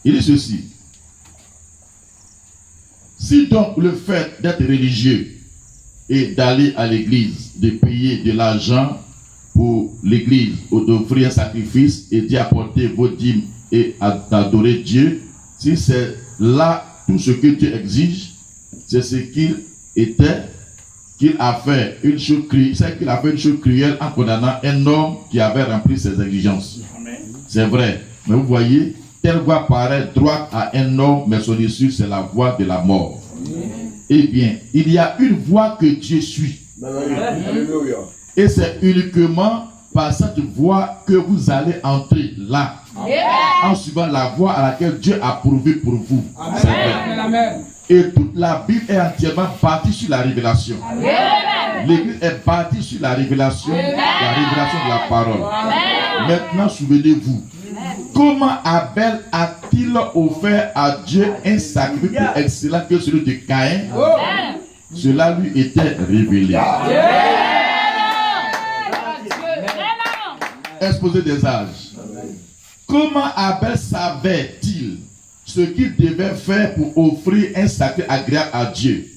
S2: Il dit ceci. Si donc le fait d'être religieux et d'aller à l'église, de payer de l'argent pour l'église, ou d'offrir un sacrifice et d'y apporter vos dîmes et d'adorer Dieu, si c'est là tout ce que Dieu exige, c'est ce qu'il était, qu'il a fait une chose cruelle en condamnant un homme qui avait rempli ses exigences. C'est vrai, mais vous voyez, telle voie paraît droite à un homme, mais son issue c'est la voie de la mort. Eh bien, il y a une voie que Dieu suit.
S5: Alléluia.
S2: Et c'est uniquement par cette voie que vous allez entrer là. En suivant la voie à laquelle Dieu a prouvé pour vous. C'est vrai.
S4: Amen. Amen.
S2: Et toute la Bible est entièrement bâtie sur la révélation. L'église est bâtie sur la révélation de la parole. Maintenant, souvenez-vous, comment Abel a-t-il offert à Dieu un sacrifice plus excellent que celui de Caïn? Cela lui était révélé. Exposé des âges. Comment Abel savait-il ce qu'il devait faire pour offrir un sacrifice agréable à Dieu?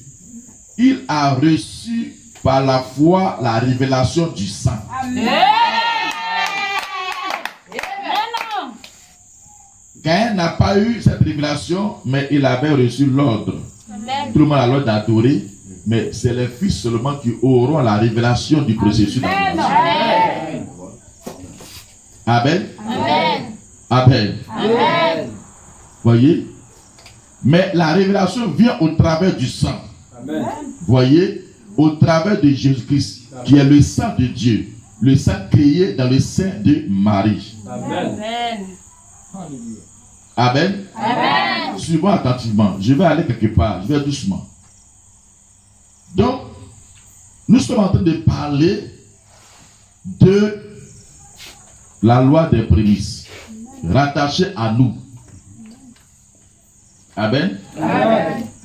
S2: Il a reçu par la foi la révélation du sang. Caïn n'a pas eu cette révélation, mais il avait reçu l'ordre. Tout le monde a l'ordre d'adorer, mais c'est les fils seulement qui auront la révélation du processus d'adoration. Amen. Amen. Voyez? Mais la révélation vient au travers du sang. Voyez? Au travers de Jésus-Christ, qui est le sang de Dieu, le sang créé dans le sein de Marie. Amen. Suivons attentivement. Je vais aller quelque part. Je vais doucement. Donc, nous sommes en train de parler de la loi des prémices, rattachée à nous. Amen.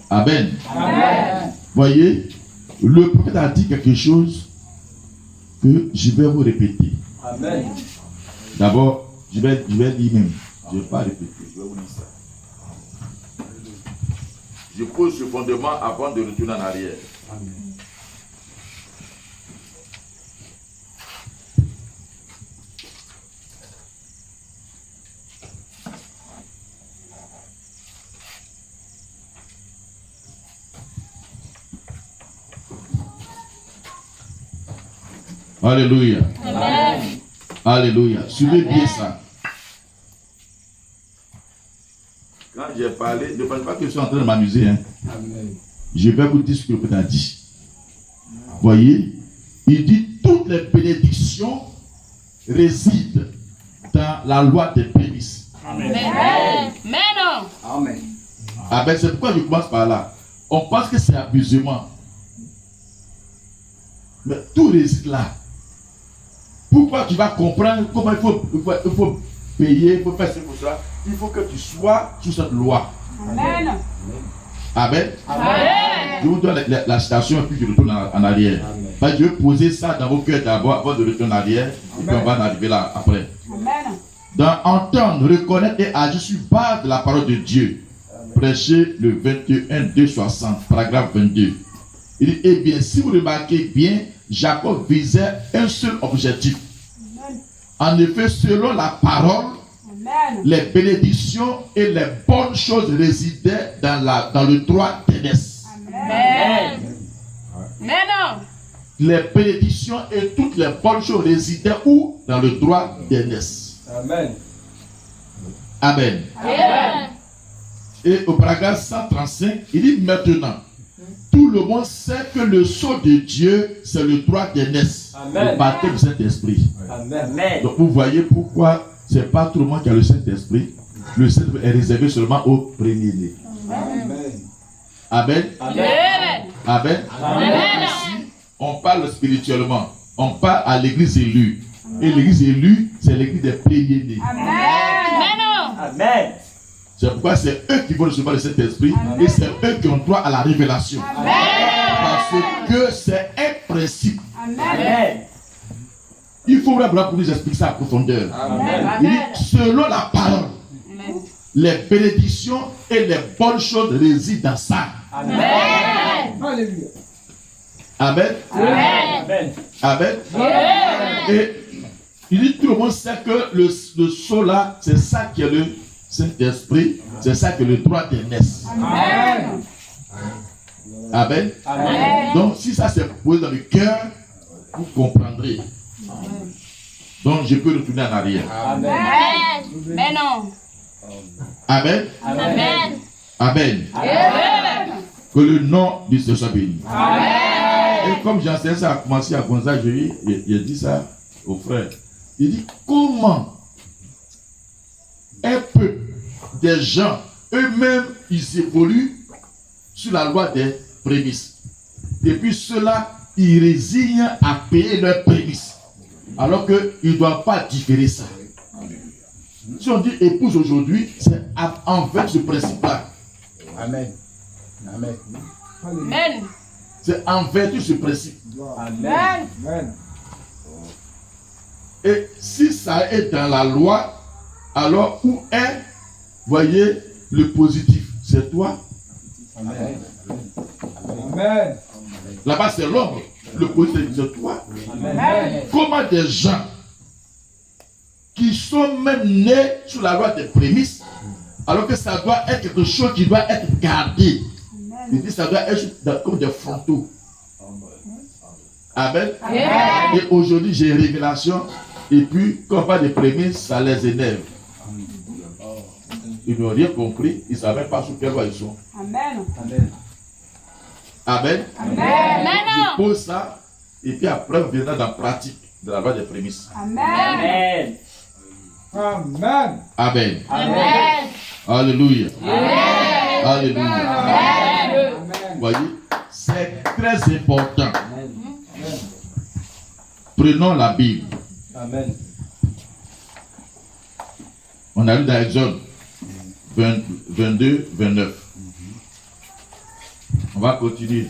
S2: Amen. Voyez, le prophète a dit quelque chose que je vais vous répéter. D'abord, je vais dire même. Je ne vais pas répéter, je vais vous dire ça. Je pose ce fondement avant de retourner en arrière. Alléluia. Amen. Alléluia. Suivez bien ça. Quand j'ai parlé, ne pensez pas que je suis en train de m'amuser. Hein. Je vais vous dire ce que le Père a dit. Voyez, il dit toutes les bénédictions résident dans la loi des prémices.
S3: Amen.
S5: Amen.
S2: Ah ben c'est pourquoi je commence par là. On pense que c'est abusement. Mais tout réside là. Pourquoi tu vas comprendre comment il faut payer, il faut faire ce pour ça. Il faut que tu sois sous cette loi.
S3: Amen.
S2: Amen.
S3: Amen.
S2: Je vous donne la citation et puis je retourne en arrière. Ben, je vais poser ça dans vos cœurs d'abord avant de retourner en arrière. Et puis on va en arriver là après.
S3: Amen.
S2: Dans entendre, reconnaître et agir sur base de la parole de Dieu. Prêcher le 21, 260, paragraphe 22. Il dit, eh bien, si vous remarquez bien, Jacob visait un seul objectif. En effet, selon la parole, les bénédictions et les bonnes choses résidaient dans le droit d'aînesse.
S3: Mais non.
S2: Les bénédictions et toutes les bonnes choses résidaient où? Dans le droit d'aînesse.
S4: Amen.
S2: Amen.
S3: Amen.
S2: Et au paragraphe 135, il dit maintenant, tout le monde sait que le sceau de Dieu, c'est le droit d'aînesse.
S4: Amen.
S2: Le baptême du Saint-Esprit.
S4: Amen.
S2: Donc vous voyez pourquoi c'est pas tout le monde qui a le Saint-Esprit. Le Saint-Esprit est réservé seulement aux premiers-nés.
S4: Amen.
S2: Amen.
S3: Amen.
S2: Amen.
S3: Amen.
S2: Ici, on parle spirituellement. On parle à l'église élue. Et l'église élue, c'est l'église des premiers-nés.
S3: Mais non.
S4: Amen.
S2: C'est pourquoi c'est eux qui vont recevoir le Saint-Esprit. Et c'est eux qui ont droit à la révélation. Parce que c'est un principe.
S4: Amen.
S2: Il faut vraiment pour nous expliquer ça en profondeur.
S4: Amen.
S2: Il dit, selon la parole, les bénédictions et les bonnes choses résident dans ça.
S4: Amen. Alléluia.
S2: Amen.
S4: Amen.
S2: Amen. Et il dit, tout le monde sait que le sceau là, c'est ça qui est le Saint-Esprit, c'est ça qui est le droit d'aînesse.
S4: Amen.
S2: Amen.
S4: Amen.
S2: Donc, si ça s'est posé dans le cœur, vous comprendrez. Donc, je peux retourner en arrière.
S4: Amen.
S3: Mais non.
S2: Amen.
S3: Amen.
S2: Amen.
S3: Amen.
S2: Que le nom du Seigneur soit béni.
S3: Amen.
S2: Et comme j'enseigne ça a commencé à Gonzague, j'ai dit ça au frère. Il dit, comment un peu des gens, eux-mêmes, ils évoluent sur la loi des prémices. Et puis ceux-là, ils résignent à payer leurs prémices. Alors qu'ils ne doivent pas différer ça. Si on dit épouse aujourd'hui, c'est envers ce principe-là.
S5: Amen. Amen.
S3: Amen.
S2: C'est en vertu de ce principe.
S4: Amen. Amen.
S2: Et si ça est dans la loi, alors où est, voyez, le positif? C'est toi.
S4: Amen. Amen.
S2: Là-bas, c'est l'ombre. Le positif, c'est toi.
S4: Amen.
S2: Comment des gens qui sont même nés sous la loi des prémices, alors que ça doit être quelque chose qui doit être gardé. Il dit ça doit être comme des frontaux. Amen. Et aujourd'hui, j'ai une révélation. Et puis, quand on parle des prémices, ça les énerve. Ils n'ont rien compris. Ils ne savent même pas sur quelle loi ils sont.
S3: Amen.
S4: Amen.
S2: Amen.
S3: Amen.
S2: Je pose ça. Et puis après, on viendra dans la pratique de la loi des prémices.
S3: Amen.
S4: Amen.
S2: Amen.
S3: Amen.
S2: Alléluia.
S3: Amen.
S2: Alléluia.
S3: Amen.
S2: Vous voyez, c'est très important. Prenons la Bible.
S4: Amen.
S2: On a lu dans Exode 22, 29. On va continuer.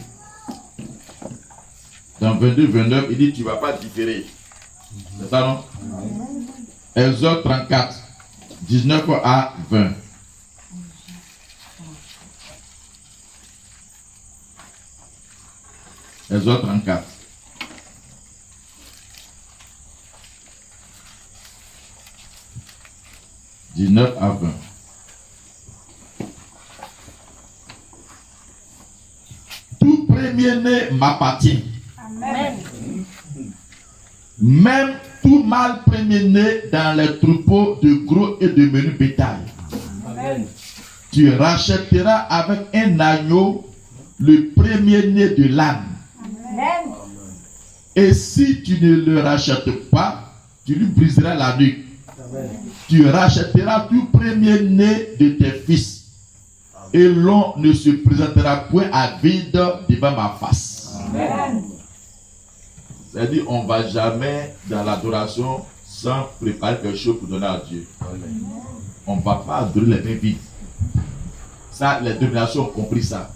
S2: Dans 22, 29, il dit tu ne vas pas différer. C'est ça, non? Exode 34, 19 à 20. Exode 34. « 19 à 20. Tout premier-né m'appartient.
S3: Amen.
S2: Même tout mâle premier-né dans les troupeaux de gros et de menu bétail.
S4: Amen.
S2: Tu rachèteras avec un agneau le premier-né de l'âne.
S3: Amen.
S2: Et si tu ne le rachètes pas, tu lui briseras la nuque.
S4: Amen.
S2: Tu rachèteras tout premier-né de tes fils. Et l'on ne se présentera point à vide devant ma face.
S4: Amen.
S2: C'est-à-dire, on ne va jamais dans l'adoration sans préparer quelque chose pour donner à Dieu. On ne va pas adorer les mains vides. Ça, les dénominations ont compris ça.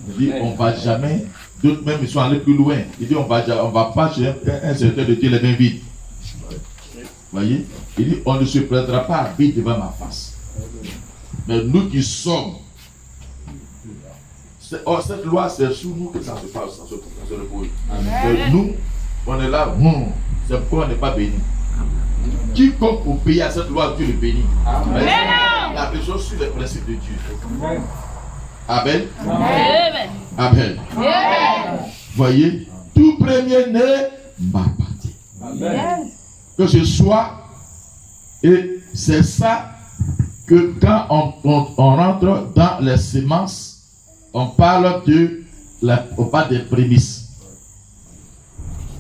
S2: Il dit, on ne va jamais, d'autres même ils sont allés plus loin. Il dit, on va pas chez un serviteur de Dieu les mains vides. Voyez? Il dit, on ne se présentera pas à vide devant ma face. Mais nous qui sommes, cette loi, c'est sous nous que ça se passe, ça se repose. Mais nous, on est là, c'est pourquoi on n'est pas béni. Quiconque obéit à cette loi, Dieu le bénit. La personne suit les principes de Dieu.
S4: Amen.
S2: Amen.
S3: Amen.
S2: Amen.
S3: Amen.
S2: Voyez, tout premier-né m'appartient.
S4: Amen.
S2: Que ce soit, et c'est ça que quand on rentre dans les semences, on parle des prémices.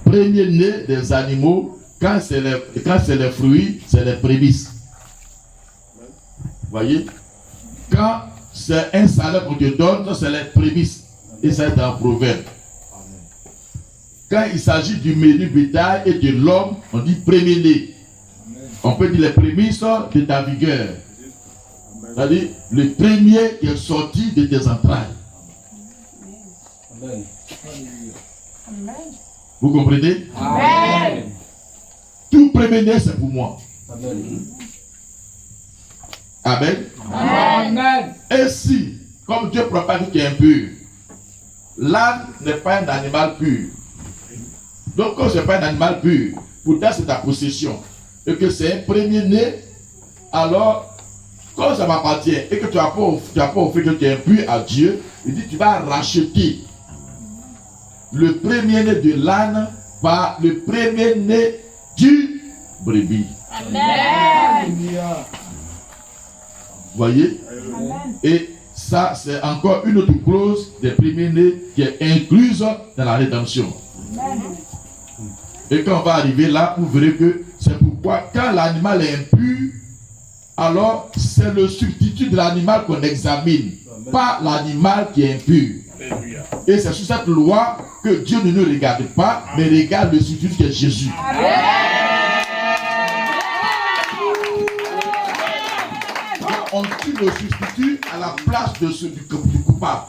S2: Premier-né des animaux, quand c'est les fruits, c'est les prémices. Voyez, quand c'est un salaire qu'on te donne, c'est les prémices. Et ça est dans le proverbe. Quand il s'agit du menu bétail et de l'homme, on dit premier-né. On peut dire les prémices de ta vigueur. C'est-à-dire le premier qui est sorti de tes entrailles.
S4: Amen.
S2: Vous comprenez?
S4: Amen.
S2: Tout premier-né, c'est pour moi.
S4: Amen.
S2: Amen.
S4: Amen.
S2: Et si, comme Dieu propage qui est impur, l'âne n'est pas un animal pur. Donc, quand ce n'est pas un animal pur, pourtant c'est ta possession, et que c'est un premier-né, alors, quand ça m'appartient, et que tu n'as pas offert que tu es impur à Dieu, il dit tu vas racheter le premier-né de l'âne par le premier-né du brebis.
S3: Amen.
S2: Voyez? Et ça, c'est encore une autre clause des premiers-nés qui est incluse dans la rédemption. Et quand on va arriver là, vous verrez que c'est pourquoi quand l'animal est impur, alors c'est le substitut de l'animal qu'on examine, pas l'animal qui est impur. Et c'est sur cette loi que Dieu ne nous regarde pas, mais regarde le substitut qui est Jésus. On tue le substitut à la place de celui du coupable.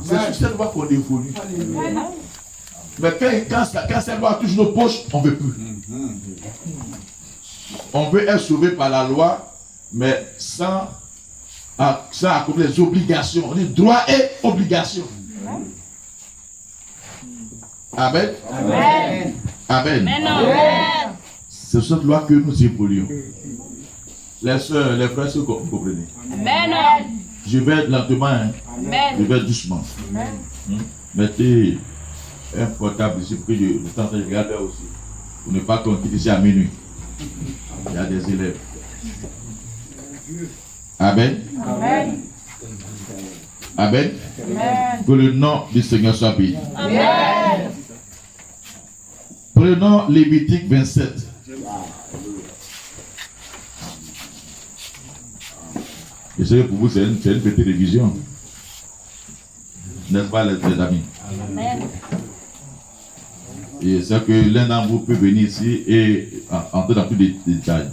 S2: C'est sur cette loi qu'on évolue. Mais quand cette loi touche nos poches, on ne veut plus. On veut être sauvé par la loi, mais sans accomplir les obligations. On dit droit et obligation. Amen.
S4: Amen.
S2: Amen.
S3: Amen.
S2: C'est cette loi que nous évoluons. Les soeurs, les frères, vous comprenez.
S3: Amen.
S2: Je vais lentement, hein. Je vais doucement. Mettez un portable ici pour que je tente de regarder aussi. Pour ne pas qu'on quitte ici à minuit. Il y a des élèves. Amen.
S3: Amen.
S2: Amen.
S3: Amen.
S2: Que le nom du Seigneur soit béni.
S3: Amen.
S2: Prenons Lévitique 27. Je sais que pour vous, c'est une petite télévision. N'est-ce pas, les amis?
S3: Amen.
S2: Et c'est que l'un d'entre vous peut venir ici et entrer dans tous les détails.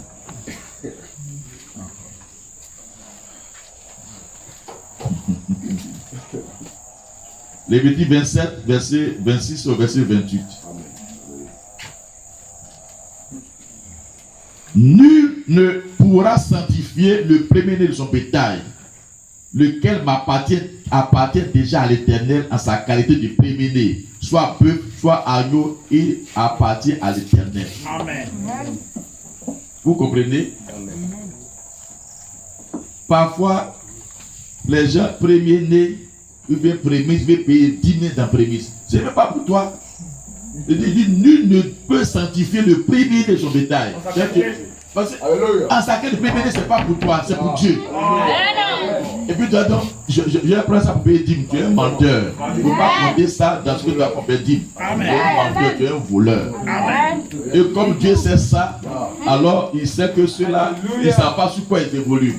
S2: Lévitique 27, verset 26 au verset 28. Nul ne pourra sanctifier le premier-né de son bétail, lequel appartient déjà à l'Éternel en sa qualité de premier-né, soit bœuf, soit agneau, il appartient à l'Éternel.
S5: Amen.
S2: Vous comprenez? Parfois, les gens premiers-nés, ils viennent prémices, ils viennent payer 10 000 dans prémices. Ce n'est même pas pour toi. Il dit, nul ne peut sanctifier le premier de son bétail. Parce que en sacré, le premier ce n'est pas pour toi, c'est pour Dieu. Et puis, donc, je vais prendre ça pour payer 10 000. Tu es un menteur. Il ne faut pas compter ça dans ce que tu vas pour payer 10 000. Tu es un menteur, tu es un voleur. Et comme Dieu sait ça, alors il sait que ceux-là, ils ne savent pas sur quoi ils évoluent.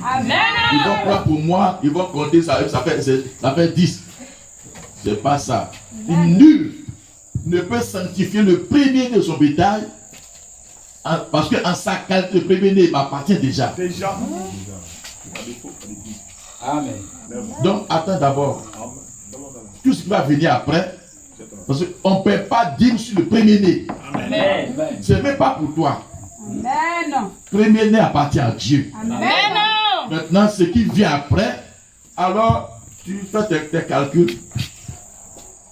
S2: Ils vont prendre pour moi, ils vont compter ça, ça fait 10. C'est pas ça. Nul ne peut sanctifier le premier de son bétail parce qu'en sa qualité de premier-né, il m'appartient déjà.
S4: Amen.
S2: Donc, attends d'abord. Tout ce qui va venir après, parce qu'on ne paie pas dîme sur le premier-né.
S4: Amen.
S2: Ce n'est même pas pour toi.
S3: Amen.
S2: Premier-né appartient à Dieu.
S3: Amen.
S2: Maintenant, ce qui vient après, alors tu fais tes calculs.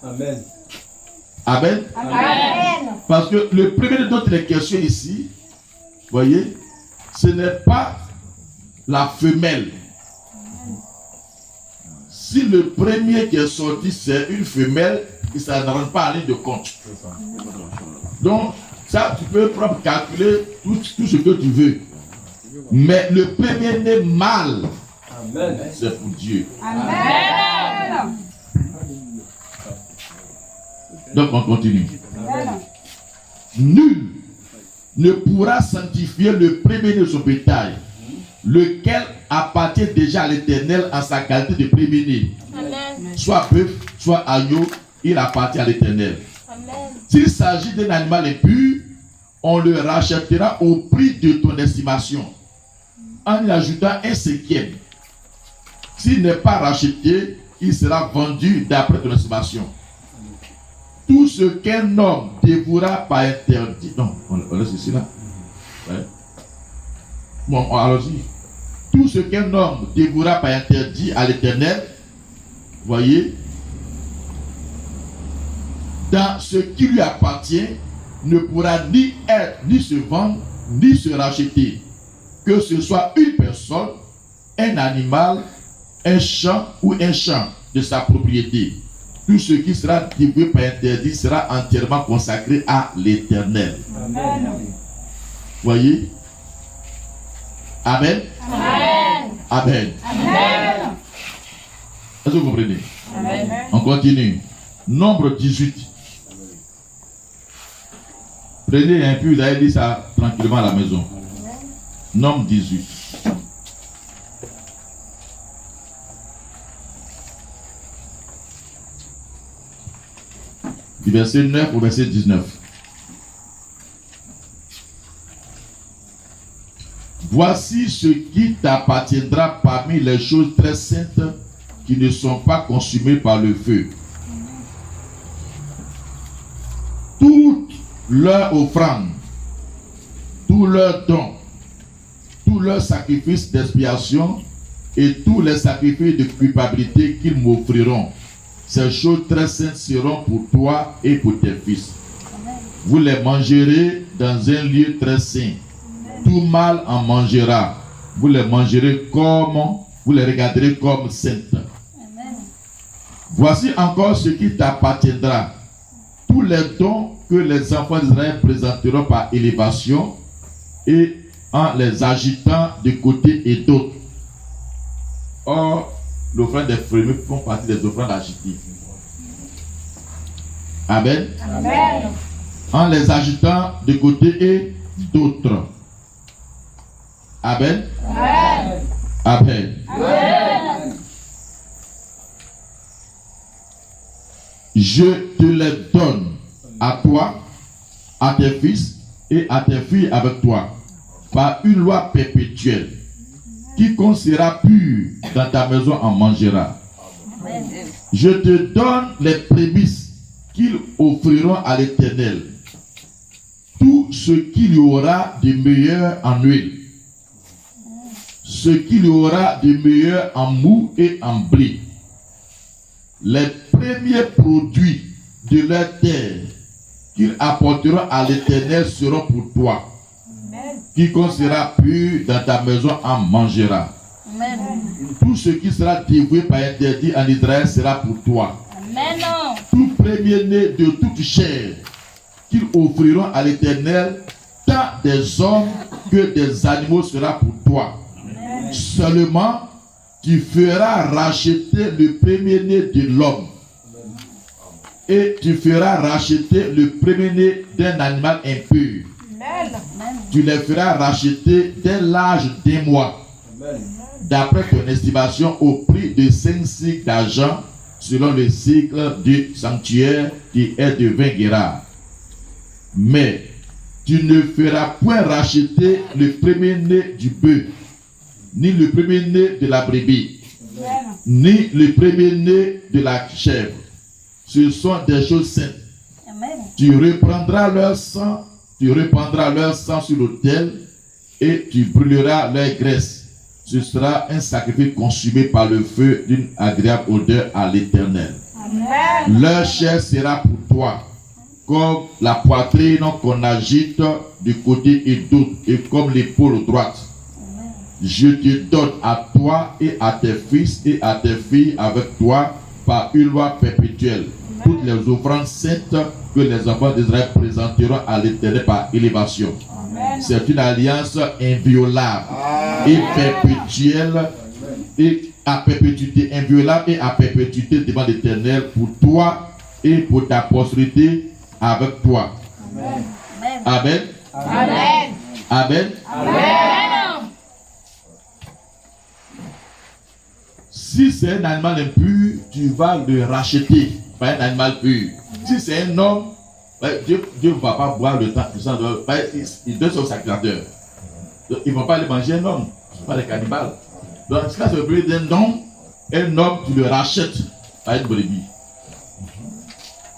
S4: Amen.
S2: Amen.
S3: Amen.
S2: Parce que le premier dont il est question ici, voyez, ce n'est pas la femelle. Si le premier qui est sorti, c'est une femelle, ça ne rentre pas en ligne de compte. Donc, ça, tu peux propre calculer tout ce que tu veux. Mais le premier-né mâle, c'est pour Dieu.
S3: Amen.
S2: Donc, on continue.
S3: Amen.
S2: Nul ne pourra sanctifier le premier-né de son bétail, lequel appartient déjà à l'Éternel en sa qualité de premier-né. Soit bœuf, soit agneau, il appartient à l'Éternel. S'il s'agit d'un animal impur, on le rachètera au prix de ton estimation, en y ajoutant un cinquième. S'il n'est pas racheté, il sera vendu d'après ton estimation. Tout ce qu'un homme dévouera par interdit. Non, on laisse ici là. Ouais. Bon, allons-y. Tout ce qu'un homme dévouera par interdit à l'Éternel, voyez, dans ce qui lui appartient, ne pourra ni être, ni se vendre, ni se racheter. Que ce soit une personne, un animal, un champ ou un champ de sa propriété. Tout ce qui sera dévoué par interdit sera entièrement consacré à l'Éternel. Voyez? Amen.
S3: Amen.
S2: Amen.
S3: Amen.
S2: Est-ce que vous comprenez?
S3: Amen.
S2: On continue. Nombre 18. Prenez un peu, vous allez lire ça tranquillement à la maison. Nombre 18. Du verset 9 au verset 19. Voici ce qui t'appartiendra parmi les choses très saintes qui ne sont pas consumées par le feu. Toutes leurs offrandes, tous leurs dons, tous leurs sacrifices d'expiation et tous les sacrifices de culpabilité qu'ils m'offriront. Ces choses très saintes seront pour toi et pour tes fils. Vous les mangerez dans un lieu très saint. Tout mâle en mangera. Vous les mangerez vous les regarderez comme saintes. Voici encore ce qui t'appartiendra. Tous les dons que les enfants d'Israël présenteront par élévation et en les agitant de côté et d'autre. Or, l'offrande des frémés font partie des offrandes agitées. Amen.
S3: Amen.
S2: En les agitant de côté et d'autre. Amen.
S3: Amen.
S2: Amen.
S3: Amen.
S2: Je te les donne à toi, à tes fils et à tes filles avec toi, par une loi perpétuelle. Quiconque sera pur dans ta maison en mangera. Je te donne les prémices qu'ils offriront à l'Éternel. Tout ce qu'il y aura de meilleur en huile, ce qu'il y aura de meilleur en mou et en blé. Les premiers produits de leur terre qu'ils apporteront à l'Éternel seront pour toi. Quiconque sera pur dans ta maison en mangera.
S3: Amen.
S2: Tout ce qui sera dévoué par interdit en Israël sera pour toi.
S3: Amen.
S2: Tout premier-né de toute chair qu'ils offriront à l'Éternel, tant des hommes que des animaux sera pour toi. Amen. Seulement, tu feras racheter le premier-né de l'homme. Et tu feras racheter le premier-né d'un animal impur. Tu les feras racheter dès l'âge d'un mois, d'après ton estimation, au prix de 5 cycles d'argent, selon le cycle du sanctuaire qui est de 20 guérars. Mais tu ne feras point racheter le premier-né du bœuf, ni le premier-né de la brebis, ni le premier-né de la chèvre. Ce sont des choses saintes. Tu reprendras leur sang. Tu répandras leur sang sur l'autel et tu brûleras leur graisse. Ce sera un sacrifice consumé par le feu d'une agréable odeur à l'Éternel. Leur chair sera pour toi, comme la poitrine qu'on agite du côté et d'autre, et comme l'épaule droite. je te donne à toi et à tes fils et à tes filles avec toi par une loi perpétuelle toutes les offrandes saintes que les enfants d'Israël présenteront à l'Éternel par élévation. C'est une alliance inviolable et perpétuelle et à perpétuité, inviolable et à perpétuité devant l'Éternel pour toi et pour ta postérité avec toi. Amen.
S3: Amen.
S2: Amen.
S3: Amen.
S2: Si c'est un animal impur, tu vas le racheter par un animal pur. Si c'est un homme, Dieu ne va pas boire le temps. Il donne son sacrificateur. Ils ne vont pas aller manger un homme. Ce ne sont pas des cannibales. Donc, si c'est le blé d'un homme, tu le rachètes par une brebis.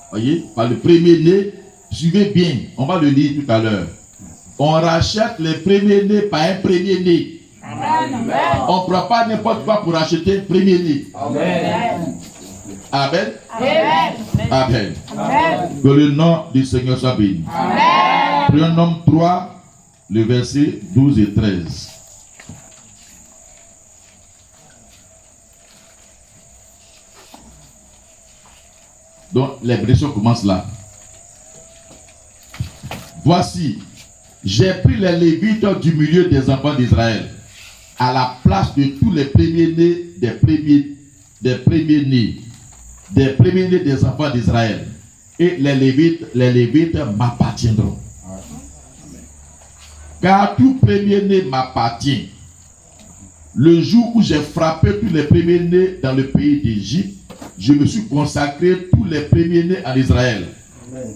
S2: Voyez, par le premier-né, suivez bien, on va le lire tout à l'heure. On rachète les premiers-nés par un premier-né. On ne prend pas n'importe quoi pour acheter un premier-né.
S4: Amen.
S2: Amen.
S3: Amen.
S2: Amen.
S3: Amen.
S2: Que le nom du Seigneur soit béni.
S3: Amen.
S2: Prenons 3, le verset 12 et 13. Donc, les blessures commencent là. Voici, j'ai pris les Lévites du milieu des enfants d'Israël, à la place de tous les premiers-nés des premiers-nés des enfants d'Israël. Et les Lévites m'appartiendront. Car tout premier-né m'appartient. Le jour où j'ai frappé tous les premiers-nés dans le pays d'Égypte, je me suis consacré tous les premiers-nés en Israël,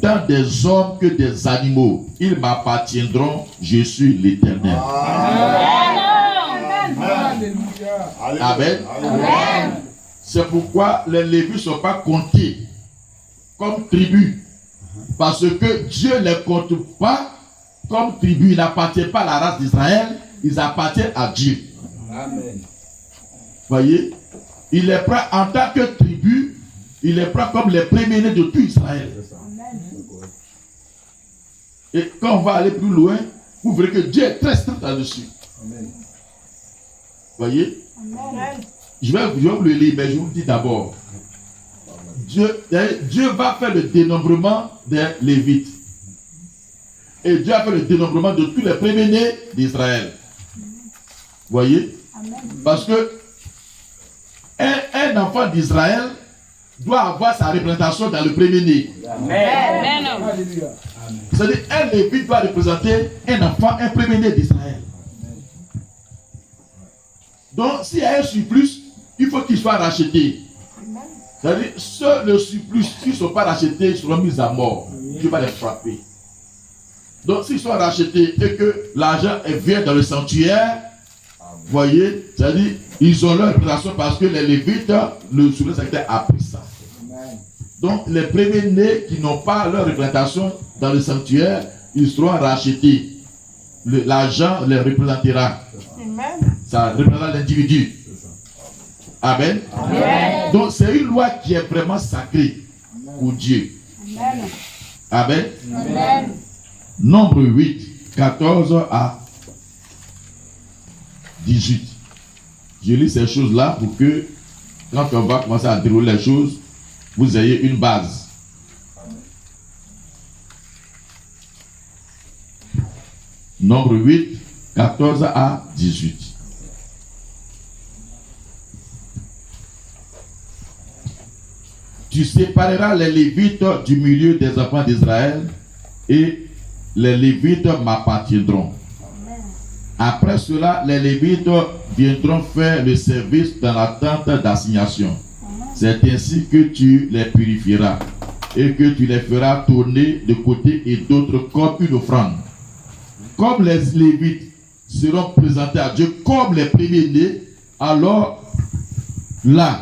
S2: tant des hommes que des animaux. Ils m'appartiendront, je suis l'Éternel. Amen.
S3: Amen.
S2: C'est pourquoi les Lévites ne sont pas comptés comme tribus. Parce que Dieu ne les compte pas comme tribus. Ils n'appartiennent pas à la race d'Israël, ils appartiennent à Dieu.
S4: Amen.
S2: Voyez, il les prend en tant que tribu, il les prend comme les premiers-nés de tout Israël. Et quand on va aller plus loin, vous verrez que Dieu est très strict là-dessus. Voyez, je vais vous le lire, mais je vous le dis d'abord. Dieu va faire le dénombrement des Lévites. Et Dieu a fait le dénombrement de tous les premiers-nés d'Israël. Voyez, parce que un enfant d'Israël doit avoir sa représentation dans le premier-né.
S3: Amen.
S2: C'est-à-dire, un Lévite doit représenter un enfant, un premier-né d'Israël. Donc, s'il y a un surplus, il faut qu'il soit racheté. C'est-à-dire, le surplus, s'ils ne sont pas rachetés, ils seront mis à mort. Dieu va les frapper. Donc, s'ils sont rachetés et que l'argent vient dans le sanctuaire, voyez, c'est-à-dire, ils ont leur représentation parce que les Lévites, le souverain sacrificateur a pris ça. Donc, les premiers-nés qui n'ont pas leur représentation dans le sanctuaire, ils seront rachetés. L'argent les représentera. Ça représente l'individu. Amen.
S3: Amen.
S2: Donc, c'est une loi qui est vraiment sacrée pour Dieu. Amen.
S3: Amen.
S2: Nombre 8, 14 à 18. Je lis ces choses-là pour que, quand on va commencer à dérouler les choses, vous ayez une base. Nombre 8, 14 à 18. Tu sépareras les Lévites du milieu des enfants d'Israël et les Lévites m'appartiendront. Après cela, les Lévites viendront faire le service dans la tente d'assignation. C'est ainsi que tu les purifieras et que tu les feras tourner de côté et d'autre comme une offrande. Comme les Lévites seront présentés à Dieu comme les premiers-nés, alors là,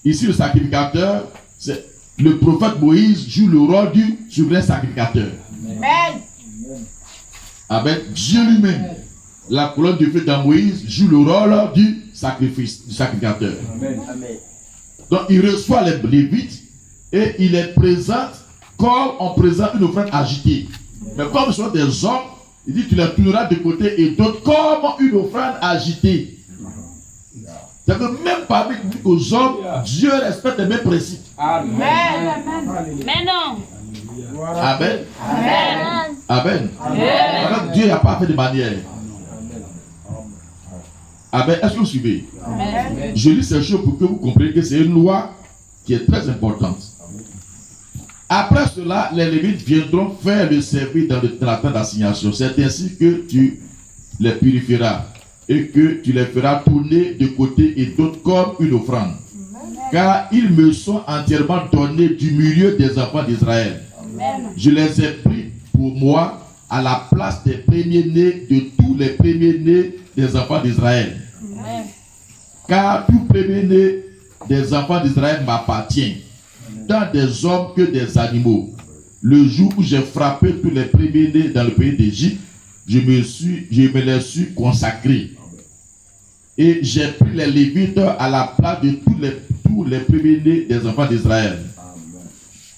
S2: ici le sacrificateur, c'est le prophète Moïse joue le rôle du souverain sacrificateur.
S3: Amen.
S2: Avec Dieu lui-même. La colonne de feu dans Moïse joue le rôle du sacrificateur.
S4: Amen.
S2: Donc il reçoit les Lévites et il les présente comme on présente une offrande agitée. Mais comme ce sont des hommes, Il dit, tu les tourneras de côté et d'autre comme une offrande agitée. C'est-à-dire que même parmi aux hommes, Dieu respecte les mêmes principes.
S3: Amen. Mais non.
S2: Amen.
S3: Amen.
S2: Amen. Alors, Dieu n'a pas fait de manière. Amen. Est-ce que vous suivez?
S3: Amen.
S2: Je lis ces choses pour que vous compreniez que c'est une loi qui est très importante. Après cela, les Lévites viendront faire le service dans la tente d'assignation. C'est ainsi que tu les purifieras et que tu les feras tourner de côté et d'autre comme une offrande. Car ils me sont entièrement donnés du milieu des enfants d'Israël. Je les ai pris pour moi à la place des premiers-nés de tous les premiers-nés des enfants d'Israël. Car tout premier-né des enfants d'Israël m'appartient, tant des hommes que des animaux. Le jour où j'ai frappé tous les premiers-nés dans le pays d'Égypte, je me les suis consacrés. Et j'ai pris les Lévites à la place de tous les premiers-nés des enfants d'Israël.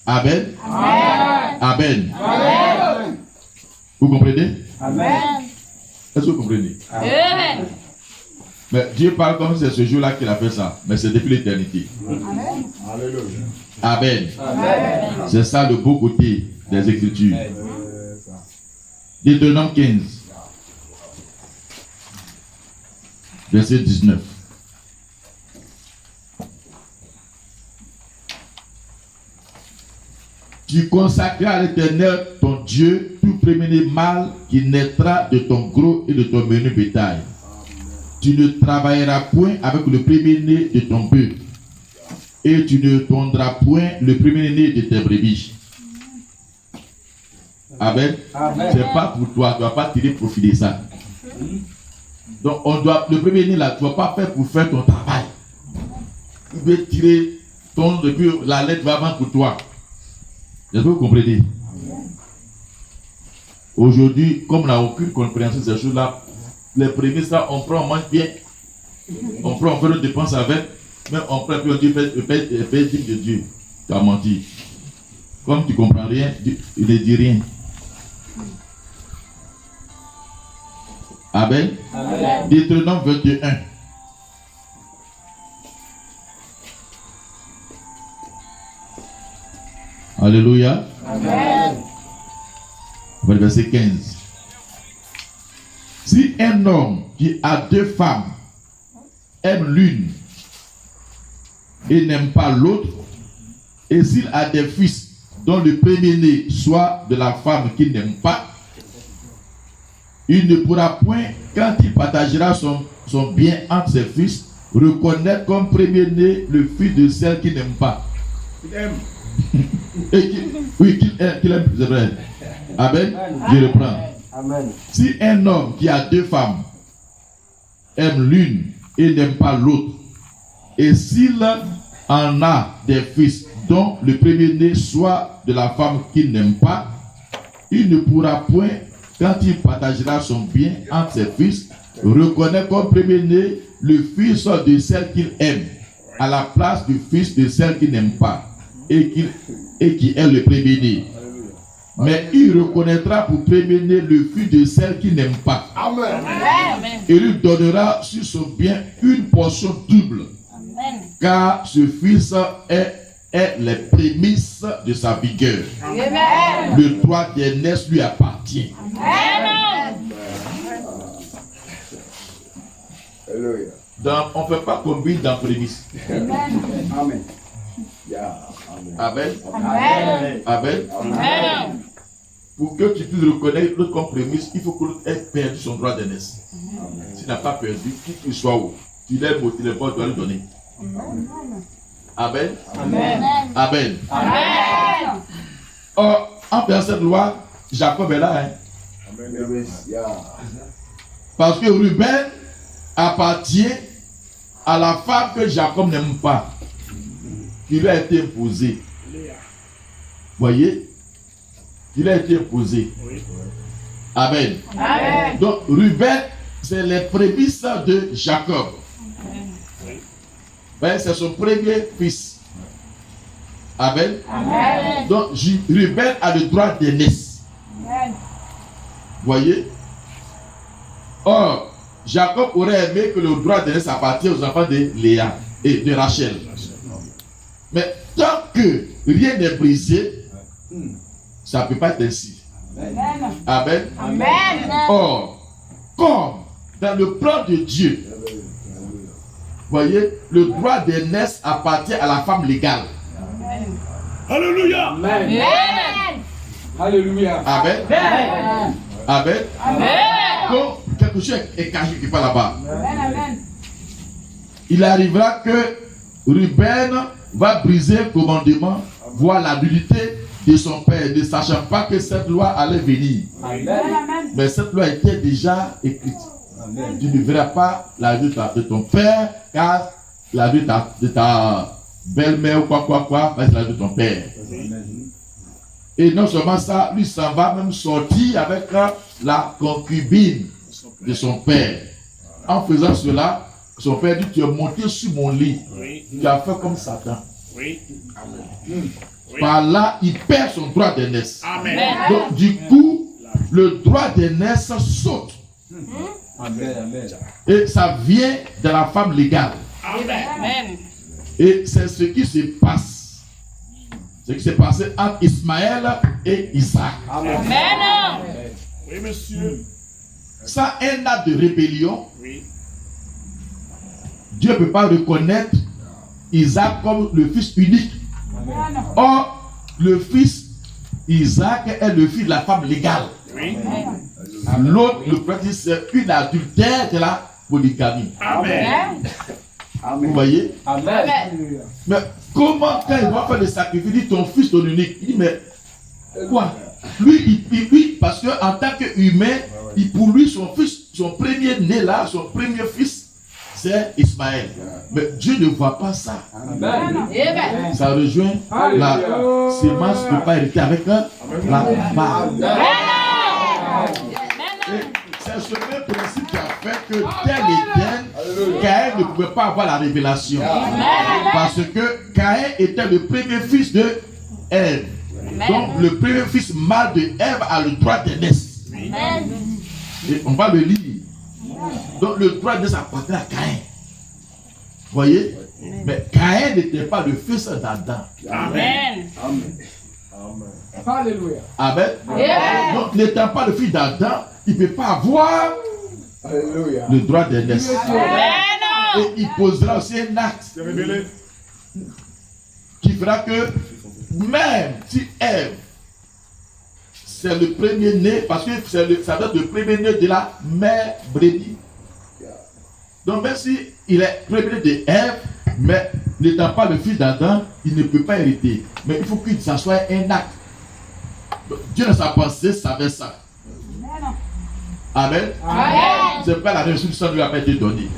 S2: Amen. Amen. Amen. Amen. Vous comprenez?
S3: Amen.
S2: Est-ce que vous comprenez?
S3: Amen.
S2: Mais Dieu parle comme si c'est ce jour-là qu'il a fait ça. Mais c'est depuis l'éternité.
S3: Amen.
S2: Amen.
S3: Amen.
S2: C'est ça le beau côté des Écritures. Deutéronome 15. Verset 19. Tu consacreras à l'Éternel ton Dieu tout premier-né mâle qui naîtra de ton gros et de ton menu bétail. Tu ne travailleras point avec le premier-né de ton bœuf et tu ne tondras point le premier-né de tes brebis. Amen. C'est pas pour toi, tu ne vas pas tirer profit de ça. Donc le premier-né là, tu ne vas pas faire pour faire ton travail. Tu veux tirer ton et puis la lettre va avant pour toi. Est-ce que vous comprenez? Aujourd'hui, comme on n'a aucune compréhension de ces choses-là, les premiers, ça, on prend, on mange bien. On prend, on fait nos dépenses avec. Mais on prend, puis on dit, fais digne de Dieu. Tu as menti. Comme tu ne comprends rien, il ne dit rien. Amen. Amen. Deutéronome 21. Alléluia.
S3: Amen.
S2: Verset 15. Si un homme qui a deux femmes aime l'une et n'aime pas l'autre, et s'il a des fils dont le premier-né soit de la femme qu'il n'aime pas, il ne pourra point, quand il partagera son bien entre ses fils, reconnaître comme premier-né le fils de celle qu'il n'aime pas.
S5: Il aime.
S2: Et qu'il aime, c'est vrai. Amen. Je reprends.
S5: Amen.
S2: Si un homme qui a deux femmes aime l'une et n'aime pas l'autre, et s'il en a des fils dont le premier-né soit de la femme qu'il n'aime pas, il ne pourra point, quand il partagera son bien entre ses fils, reconnaître comme premier-né le fils de celle qu'il aime, à la place du fils de celle qu'il n'aime pas, et qui est le premier-né. Mais il reconnaîtra pour premier-né le fils de celle qu'il n'aime pas.
S5: Amen.
S2: Et lui donnera sur son bien une portion double.
S3: Amen.
S2: Car ce fils est les prémices de sa vigueur.
S3: Amen.
S2: Le droit d'aînesse lui appartient.
S3: Amen.
S5: Alléluia.
S2: Donc, on ne fait pas combine dans prémices.
S5: Amen.
S2: Amen.
S3: Amen.
S2: Amen.
S3: Amen.
S2: Pour que tu puisses reconnaître l'autre comme prémisse, il faut que l'autre ait perdu son droit d'aînesse. S'il n'a pas perdu, qu'il soit où? Tu l'aimes ou tu l'aimes pas, tu dois lui donner. Amen.
S3: Amen.
S2: Amen.
S3: Amen.
S2: Or, en faisant cette loi, Jacob est là.
S5: Amen.
S2: Parce que Ruben appartient à la femme que Jacob n'aime pas, qui lui a été imposée. Voyez? Il a été imposé. Amen.
S3: Amen.
S2: Donc, Ruben, c'est les prémices de Jacob. Ben, c'est son premier fils. Amen.
S3: Amen.
S2: Donc, Ruben a le droit d'aînesse.
S3: Amen.
S2: Voyez? Or, Jacob aurait aimé que le droit d'aînesse appartienne aux enfants de Léa et de Rachel. Mais tant que rien n'est brisé, ça ne peut pas être ainsi. Amen.
S3: Amen.
S2: Or, comme dans le plan de Dieu, voyez, le droit d'aînesse appartient à la femme légale.
S4: Alléluia.
S3: Amen.
S4: Alléluia.
S2: Amen. Amen.
S3: Amen.
S2: Donc, quelque chose est caché quelque part là-bas.
S3: Amen.
S2: Il arrivera que Ruben va briser le commandement, voir la nullité de son père, ne sachant pas que cette loi allait venir.
S4: Amen.
S2: Mais cette loi était déjà écrite.
S4: Amen.
S2: Tu ne verras pas la vie de ton père, car la vie de ta belle-mère ou quoi, c'est la vie de ton père. Et non seulement ça, lui s'en va même sortir avec la concubine de son père. En faisant cela, son père dit, tu es monté sur mon lit. Tu as fait comme Satan. Par là, il perd son droit d'aînesse. Donc, du coup, le droit d'aînesse saute.
S4: Amen.
S2: Et ça vient de la femme légale.
S3: Amen.
S2: Et c'est ce qui se passe. Ce qui s'est passé entre Ismaël et Isaac.
S4: Amen.
S3: Amen.
S4: Oui, monsieur.
S2: Sans un acte de rébellion,
S4: Oui.
S2: Dieu ne peut pas reconnaître Isaac comme le fils unique. Or, le fils Isaac est le fils de la femme légale.
S4: Oui.
S2: L'autre, le premier, c'est une adultère de la polygamie.
S4: Amen.
S2: Vous voyez?
S4: Amen.
S2: Mais comment, quand il va faire le sacrifice, il dit ton fils, ton unique, il dit mais quoi? Lui, parce qu'en tant qu'humain, pour lui, son fils, son premier né là, son premier fils, c'est Ismaël. Mais Dieu ne voit pas ça.
S4: Amen.
S2: Ça rejoint la sémence ne peut pas hériter avec la part. C'est ce même principe qui a fait que tel et tel, Caïn ne pouvait pas avoir la révélation. Parce que Caïn était le premier fils de Ève. Donc le premier fils mâle de Ève a le droit d'aînesse. Et on va le lire. Donc le droit d'aînesse appartient à Caïn. Vous voyez? Mais Caïn n'était pas le fils d'Adam.
S3: Amen.
S4: Alléluia.
S2: Amen. Donc n'étant pas le fils d'Adam, il ne peut pas avoir
S5: Alléluia.
S2: le droit d'aînesse.
S3: Amen.
S2: Et il posera aussi un acte
S5: C'est révélé.
S2: qui fera que même si Ève, c'est le premier né, parce que ça doit être le premier né de la mère brebis. Donc même si il est premier né de Ève, mais n'étant pas le fils d'Adam, il ne peut pas hériter. Mais il faut qu'il s'assoie un acte. Donc, Dieu dans sa pensée savait ça. Amen.
S3: Amen.
S2: C'est pas la résurrection lui a pas été donnée.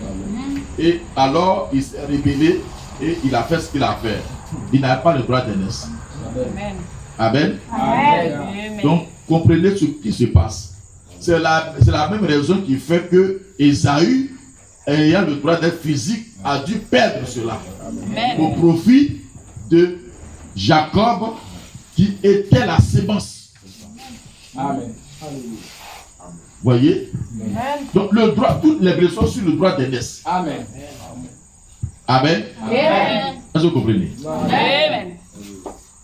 S2: Et alors il s'est rébellé et il a fait ce qu'il a fait. Il n'a pas le droit d'aînesse.
S3: Amen.
S2: Amen.
S3: Amen.
S2: Donc comprenez ce qui se passe. C'est la même raison qui fait que Ésaü, ayant le droit d'être physique, a dû perdre cela au
S3: Amen.
S2: profit de Jacob qui était la sémence.
S4: Amen.
S2: Voyez? Donc le droit, toutes les blessures sur le droit d'aînesse.
S4: Amen.
S2: Amen.
S3: Amen.
S2: Est-ce que vous comprenez?
S3: Amen.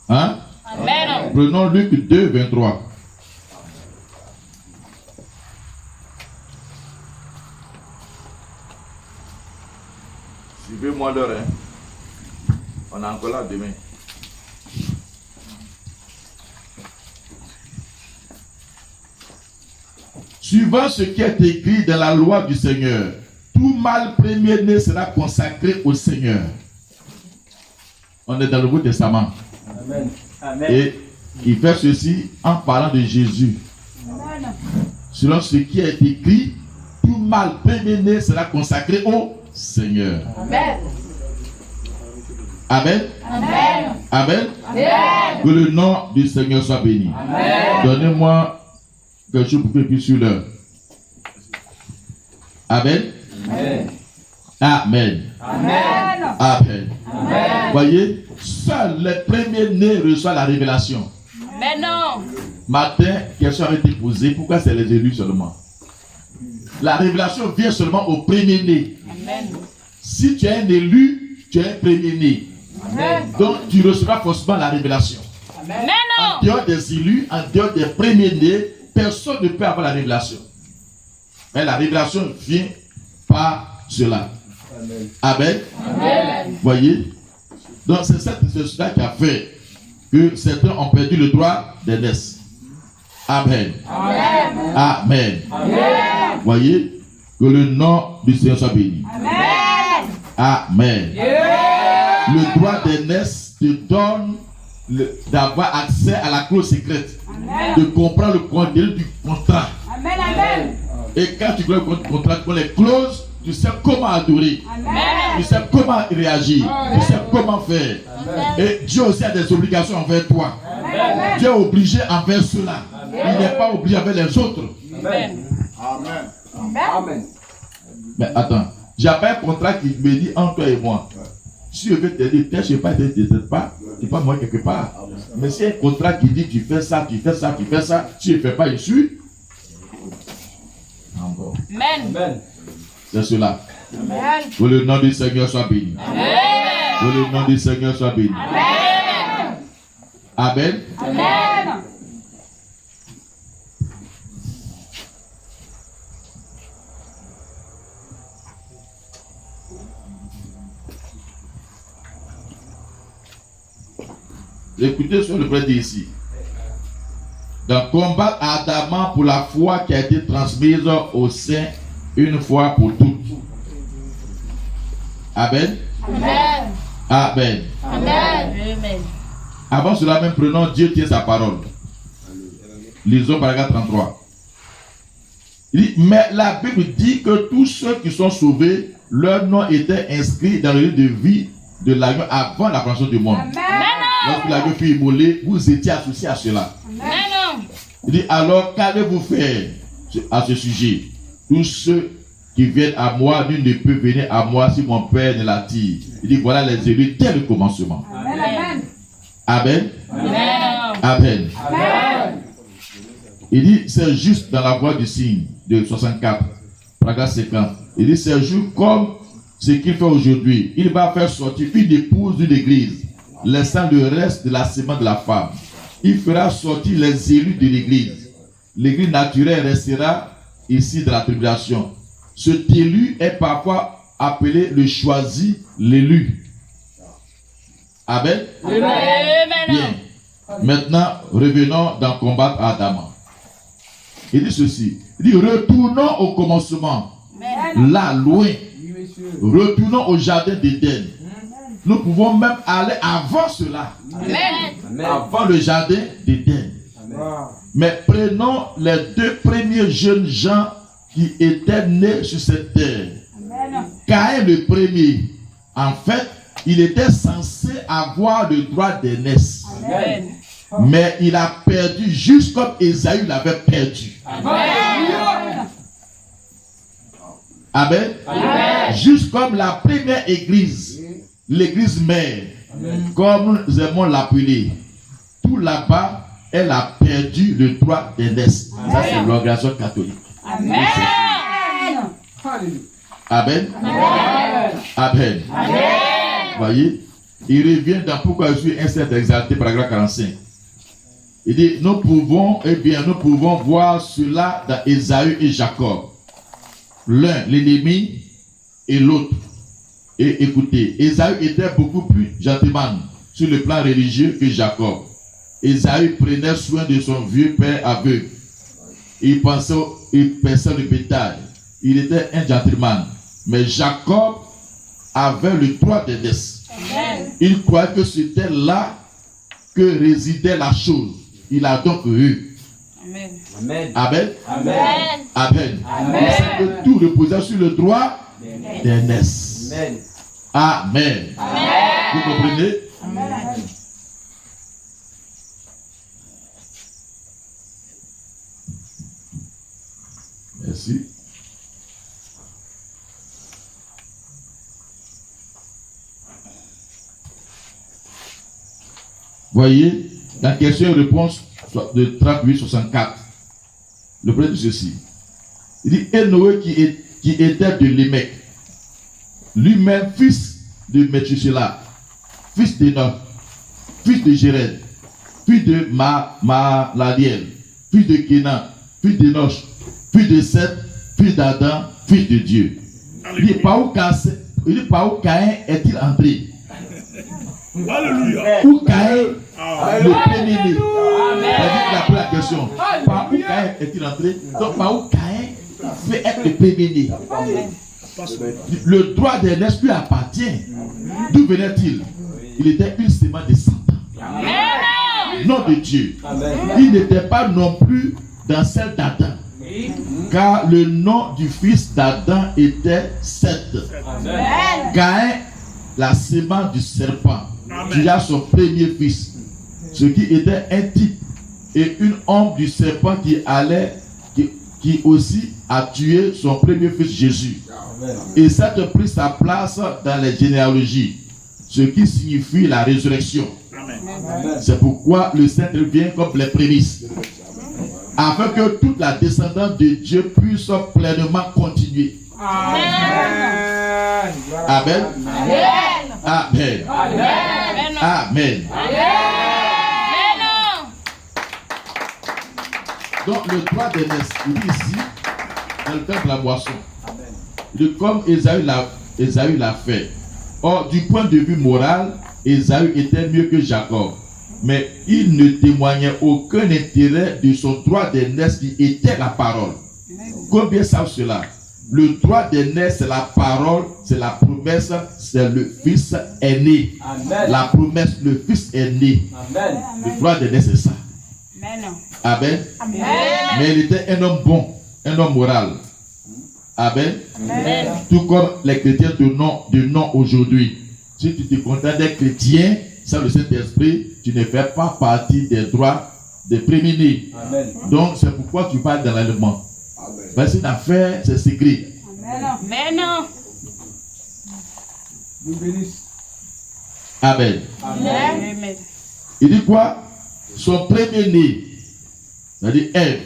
S2: Hein?
S3: Amen.
S2: Prenons Luc 2, 23. Suivez-moi l'heure, hein. On est encore là demain. Suivant ce qui est écrit dans la loi du Seigneur, tout mâle premier-né sera consacré au Seigneur. On est dans le Nouveau Testament.
S4: Amen. Amen.
S2: Et il fait ceci en parlant de Jésus. Selon ce qui est écrit, tout mâle premier-né sera consacré au Seigneur.
S3: Amen.
S2: Amen.
S3: Amen.
S2: Amen.
S3: Amen.
S2: Que le nom du Seigneur soit béni.
S3: Amen.
S2: Donnez-moi quelque chose pour que je puisse sur l'heure. Amen.
S4: Amen.
S2: Amen.
S3: Amen.
S2: Amen.
S3: Amen.
S2: Voyez, seul les premiers-nés reçoivent la révélation.
S3: Mais non.
S2: Matin, question avait été posée. Pourquoi c'est les élus seulement? La révélation vient seulement au premier-né.
S3: Amen.
S2: Si tu es un élu, tu es un premier-né.
S3: Amen.
S2: Donc tu recevras forcément la révélation.
S3: Amen.
S2: En dehors des élus, en dehors des premiers-nés, personne ne peut avoir la révélation. Mais la révélation vient par cela. Amen.
S3: Amen.
S2: Voyez? Donc c'est cela qui a fait que certains ont perdu le droit d'aînesse. Amen.
S3: Amen.
S2: Amen.
S3: Amen.
S2: Voyez? Que le nom du Seigneur soit béni.
S3: Amen.
S2: Amen. Le droit d'aînesse te donne d'avoir accès à la clause secrète.
S3: Amen.
S2: De comprendre le contenu du contrat.
S3: Amen. Amen.
S2: Et quand tu connais le contrat, tu connais les clauses, tu sais comment adorer.
S3: Amen.
S2: Tu sais comment réagir. Tu sais comment faire. Et Dieu aussi a des obligations envers toi.
S3: Amen.
S2: Dieu est obligé envers cela. Il n'est pas obligé envers les autres.
S3: Amen.
S5: Amen.
S4: Amen.
S2: Mais attends, j'avais un contrat qui me dit entre toi et moi. Si je veux te dire, je ne sais pas, tu ne pas moi quelque part. Mais c'est un contrat qui dit tu fais ça, tu fais ça, tu fais ça. Si je ne fais pas, je suis. Encore.
S3: Amen.
S4: Amen.
S2: C'est cela.
S3: Amen.
S2: Que le nom du Seigneur soit béni. Que le nom du Seigneur soit béni. Amen.
S3: Amen.
S2: Écoutez ce que le frère dit ici. Donc, combattre ardemment pour la foi qui a été transmise aux saints une fois pour toutes. Amen.
S3: Amen.
S2: Amen.
S3: Amen.
S2: Avant cela même, prenons Dieu tient sa parole. Lisons paragraphe 33. Il dit, mais la Bible dit que tous ceux qui sont sauvés, leur nom était inscrit dans le livre de vie de l'agneau avant la création du monde. Lorsque l'agneau fut immolé, vous étiez associés à cela.
S3: Amen.
S2: Il dit, alors qu'allez-vous faire à ce sujet? Tous ceux qui viennent à moi, nul ne peut venir à moi si mon Père ne l'attire. Il dit, voilà les élus dès le commencement.
S3: Amen.
S2: Amen.
S3: Amen.
S2: Amen.
S3: Amen.
S2: Il dit, c'est juste dans la voie du signe de 64, paragraphe 50. Il dit, c'est juste comme ce qu'il fait aujourd'hui. Il va faire sortir une épouse d'une église, laissant le reste de la semence de la femme. Il fera sortir les élus de l'église. L'église naturelle restera ici de la tribulation. Cet élu est parfois appelé le choisi, l'élu. Amen. Bien. Maintenant, revenons dans combattre Adama. Il dit ceci. Il dit, retournons au commencement. Là, loin. Retournons au jardin d'Éden. Nous pouvons même aller avant cela.
S3: Amen.
S2: Avant le jardin d'Éden. Mais prenons les deux premiers jeunes gens qui étaient nés sur cette terre. Caïn le premier. En fait, il était censé avoir le droit d'aînesse.
S3: Amen.
S2: Mais il a perdu juste comme Ésaü l'avait perdu. Amen.
S3: Amen.
S2: Juste comme la première église, l'église mère, comme nous aimons l'appeler, tout là-bas, elle a perdu le droit d'aînesse. Ça, c'est l'organisation catholique.
S3: Amen.
S2: Amen. Amen. Voyez, il revient dans pourquoi je suis ainsi exalté, paragraphe 45. Il dit, nous pouvons voir cela dans Ésaü et Jacob. L'un, l'ennemi, et l'autre. Et écoutez, Ésaü était beaucoup plus gentleman sur le plan religieux que Jacob. Ésaü prenait soin de son vieux père aveugle. Il paissait le bétail. Il était un gentleman. Mais Jacob avait le droit d'aînesse. Il croyait que c'était là que résidait la chose. Il a donc eu.
S3: Amen.
S4: Amen.
S2: Amen.
S3: Amen.
S2: Amen. Il sait que tout reposait sur le droit d'aînesse.
S4: Amen.
S2: Amen. Vous comprenez?
S3: Amen.
S2: Merci. Voyez, la question et réponse de 38-64. Le premier dit ceci. Il dit, et Noé qui était de Lémec, lui-même fils de Methuselah, fils d'Enoch, fils de Jéred, fils de Maladiel, fils de Kénan, fils d'Enoch, fils de Seth, fils d'Adam, fils de Dieu. Il dit, par où Caïn est-il entré?
S6: Alléluia.
S2: Où Caïn, le premier-né? C'est-à-dire la première question. Par où Caïn est-il entré? Donc par où Caïn fait être le premier-né? Le droit d'aînesse lui appartient. D'où venait-il? Il était une sémence de Satan. Nom de Dieu. Il n'était pas non plus dans celle d'Adam. Car le nom du fils d'Adam était Seth. Caïn, la sémence du serpent, tua son premier fils, ce qui était un type et une ombre du serpent qui aussi a tué son premier fils Jésus. Et Seth prit sa place dans les généalogies, ce qui signifie la résurrection. C'est pourquoi le Saint vient comme les prémices, afin que toute la descendance de Dieu puisse pleinement continuer. Amen. Amen. Amen. Amen. Donc le droit d'aînesse, il dit ici, dans le temps de la boisson, comme Ésaü l'a fait. Or, du point de vue moral, Ésaü était mieux que Jacob. Mais il ne témoignait aucun intérêt de son droit d'aînesse qui était la parole. Combien savent cela? Le droit d'aînesse, c'est la parole, c'est la promesse, c'est le fils aîné. Amen. La promesse, le fils aîné. Amen. Le droit d'aînesse, c'est ça. Amen. Amen. Mais il était un homme bon, un homme moral. Amen. Amen. Tout comme les chrétiens de nom aujourd'hui. Si tu te contentes d'être chrétien, sans le Saint-Esprit, tu ne fais pas partie des droits des prémunés. Donc c'est pourquoi tu parles dans l'allemand. Parce que l'affaire, c'est secret.
S3: Mais non.
S2: Amen.
S3: Amen.
S2: Il dit quoi? Son premier-né, c'est-à-dire Ève,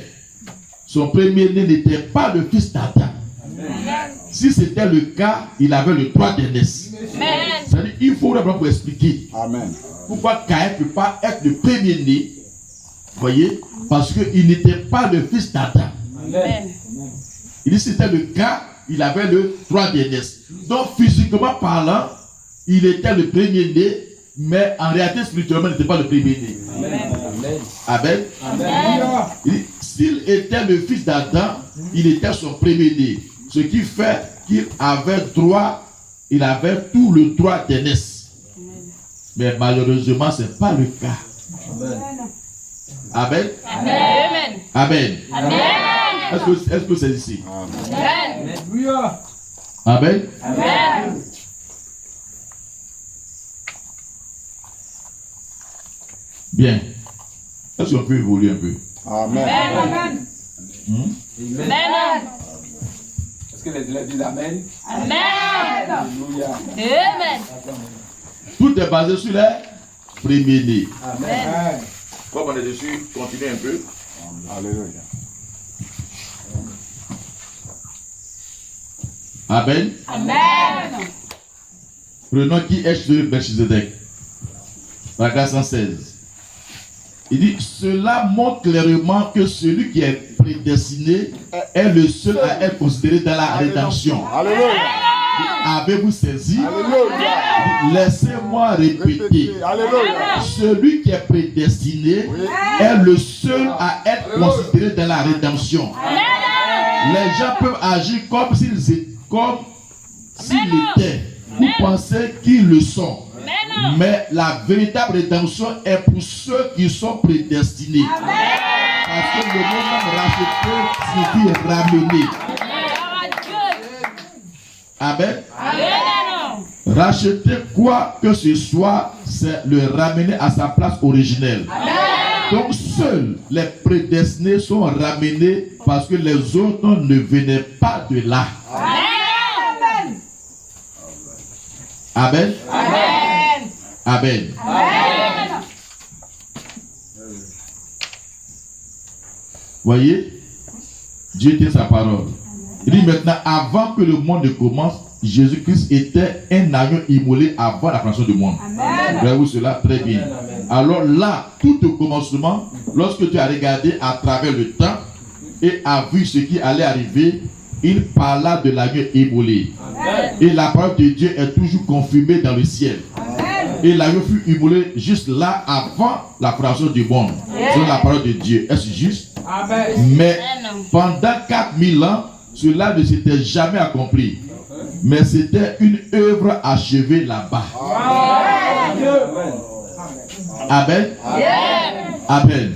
S2: son premier-né n'était pas le fils d'Adam. Si c'était le cas, il avait le droit d'aînesse. C'est-à-dire, il faut vraiment pour expliquer. Amen. Pourquoi Caïn ne peut pas être le premier-né. Voyez? Parce qu'il n'était pas le fils d'Adam. Il dit, si c'était le cas, il avait le droit d'aînesse. Donc, physiquement parlant, il était le premier-né, mais en réalité, spirituellement, il n'était pas le premier-né. Amen. Amen. S'il était le fils d'Adam, il était son premier-né. Ce qui fait qu'il avait droit, il avait tout le droit d'aînesse. Mais malheureusement, ce n'est pas le cas. Amen. Amen. Amen. Amen. Est-ce que c'est ici? Amen. Amen. Amen. Bien. Est-ce qu'on peut évoluer un peu?
S5: Amen.
S3: Amen.
S5: Amen. Est-ce que les élèves disent Amen?
S3: Amen.
S5: Alléluia.
S3: Amen.
S2: Tout est basé sur les premiers-nés.
S5: Amen.
S2: Comme on est dessus, continuez un peu.
S5: Alléluia.
S2: Amen.
S3: Amen.
S2: Prenons qui est sur Melchizedek. Paragraphe 116. Il dit, cela montre clairement que celui qui est prédestiné est le seul à être considéré dans la rédemption.
S5: Alléluia.
S2: Avez-vous saisi?
S5: Alléluia.
S2: Laissez-moi répéter.
S5: Alléluia.
S2: Celui qui est prédestiné est le seul à être considéré dans la rédemption. Les gens peuvent agir comme s'ils étaient. Vous pensez qu'ils le sont. Mais la véritable rédemption est pour ceux qui sont prédestinés. Parce que le mot racheter signifie ramener. Amen. Racheter quoi que ce soit, c'est le ramener à sa place originelle. Donc seuls les prédestinés sont ramenés parce que les autres ne venaient pas de là. Amen. Amen. Amen. Amen. Voyez, Dieu tient sa parole. Il dit maintenant, avant que le monde ne commence, Jésus-Christ était un agneau immolé avant la création du monde. Voyez-vous cela? Très bien. Alors là, tout au commencement, lorsque tu as regardé à travers le temps et as vu ce qui allait arriver, il parla de l'agneau immolé. Et la parole de Dieu est toujours confirmée dans le ciel. Et l'agneau fut immolé juste là avant la création du monde. C'est la parole de Dieu. Est-ce juste? Mais pendant 4000 ans, cela ne s'était jamais accompli. Mais c'était une œuvre achevée là-bas. Amen. Amen.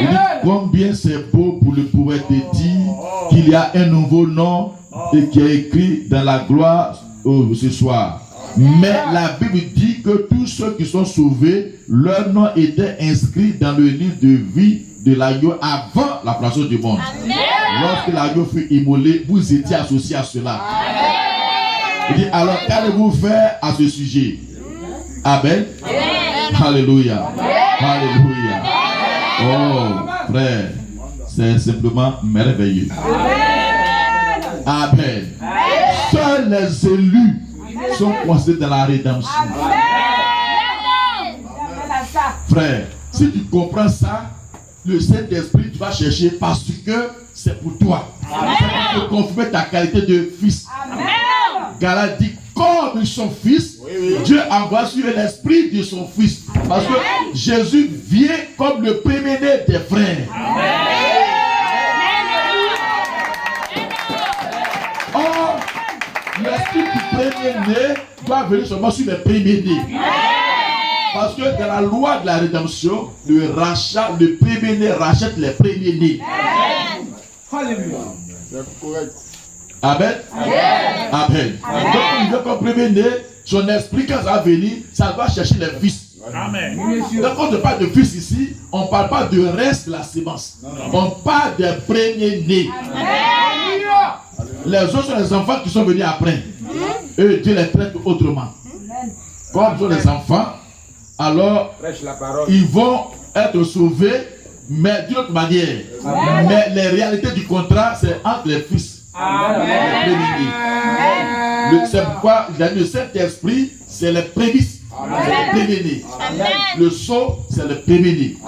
S2: Il dit combien c'est beau pour le poète de dire qu'il y a un nouveau nom et qui est écrit dans la gloire ce soir. Mais la Bible dit que tous ceux qui sont sauvés, leur nom était inscrit dans le livre de vie de l'agneau avant la création du monde. Lorsque l'agneau fut immolé, vous étiez associés à cela. Il dit alors qu'allez-vous faire à ce sujet? Amen. Alléluia. Alléluia. Oh frère, c'est simplement merveilleux. Amen. Seuls les élus sont considérés dans la rédemption. Frère, si tu comprends ça, le Saint-Esprit, tu vas chercher parce que c'est pour toi. C'est pour te confirmer ta qualité de fils. Galates dit, comme ils sont fils, Dieu envoie sur l'esprit de son fils. Parce que Jésus vient comme le premier-né des frères. Or, l'esprit du premier-né doit venir seulement sur les premiers-nés. Parce que dans la loi de la rédemption, le rachat, le premier-né rachète les premiers-nés. Alléluia. Amen. Amen. Donc, il veut comme premier-né, son esprit, quand ça va venir, ça va chercher les fils. Amen. Donc, quand on parle de fils ici, on ne parle pas de reste de la sémence. On parle des premiers-nés. Les autres sont les enfants qui sont venus après. Eux, Dieu les traite autrement. Comme sont les enfants, alors ils vont être sauvés, mais d'une autre manière. Mais les réalités du contrat, c'est entre les fils. C'est pourquoi le Saint-Esprit, c'est les prémices. C'est les premiers-nés. Le sceau, c'est le premier-né.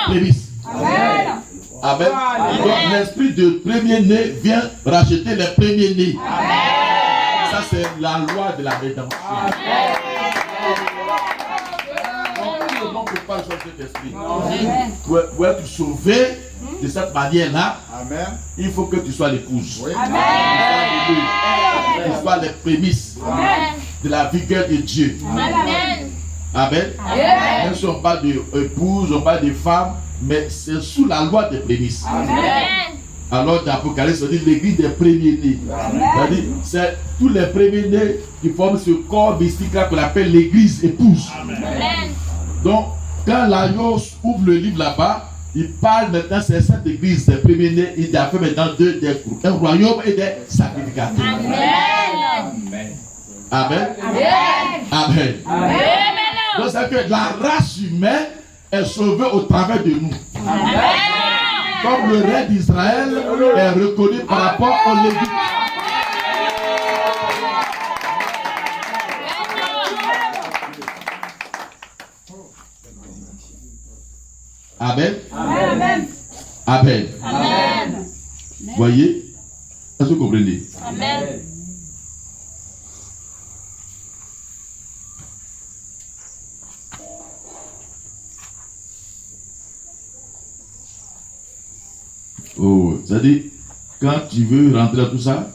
S2: Prémices. Amen. Donc l'esprit de premier-né vient racheter les premiers-nés. Ça, c'est la loi de la rédemption. Donc, pour pas changer d'esprit. Pour être sauvé de cette manière-là, il faut que tu sois l'épouse. Que tu sois les prémices de la vigueur de Dieu. Amen. Même si on parle d'épouse, on parle de femme, mais c'est sous la loi des prémices. Alors, dans l'Apocalypse, on dit l'église des premiers-nés. C'est tous les premiers-nés qui forment ce corps mystique-là qu'on appelle l'église épouse. Donc, quand l'agneau ouvre le livre là-bas, il parle maintenant, c'est cette église des premiers-nés, il a fait maintenant deux groupes, un royaume et des sacrificateurs. Amen. Amen. Donc, c'est que la race humaine est sauvée au travers de nous. Comme le roi d'Israël est reconnu par rapport au Lévites. Amen. Amen. Amen. Amen. Voyez? Est-ce que vous comprenez? Amen. Oh, c'est-à-dire, quand tu veux rentrer dans tout ça,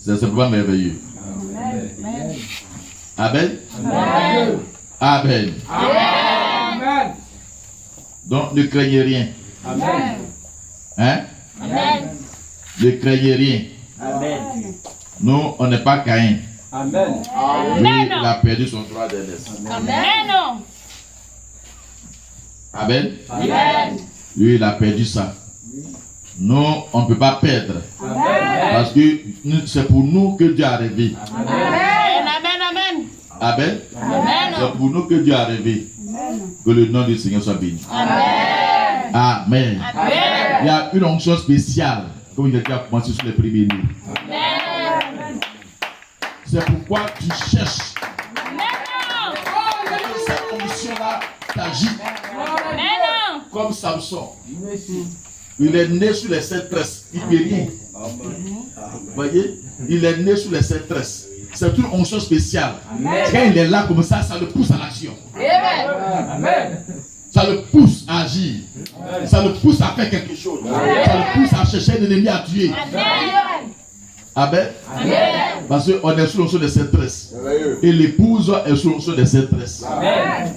S2: c'est simplement merveilleux. Amen. Amen. Amen. Amen. Donc, ne craignez rien. Amen. Hein? Amen. Ne craignez rien. Amen. Nous, on n'est pas Caïn. Amen. Lui, il a perdu son droit d'aînesse. Amen. Amen. Amen. Lui, il a perdu ça. Nous, on ne peut pas perdre. Amen. Parce que c'est pour nous que Dieu a rêvé. Amen. Amen. Amen. Amen. C'est pour nous que Dieu a rêvé. Amen. Que le nom du Seigneur soit béni. Amen. Amen.
S3: Amen.
S2: Il y a une onction spéciale, comme il a déjà commencé sur les premiers nés. C'est pourquoi tu cherches. Cette onction-là t'agit. Comme Samson. Il est né sur les 7 tresses. Il ne peut rien. Vous voyez? Il est né sur les 7 tresses. C'est une onction spéciale. Quand il est là comme ça, ça le pousse à l'action. Ça le pousse à agir. Ça le pousse à faire quelque chose. Ça le pousse à chercher un ennemi à tuer. Amen. Parce qu'on est sous l'onction de 7 tresses. Et l'épouse est sous l'onction de 7 tresses.
S3: Amen.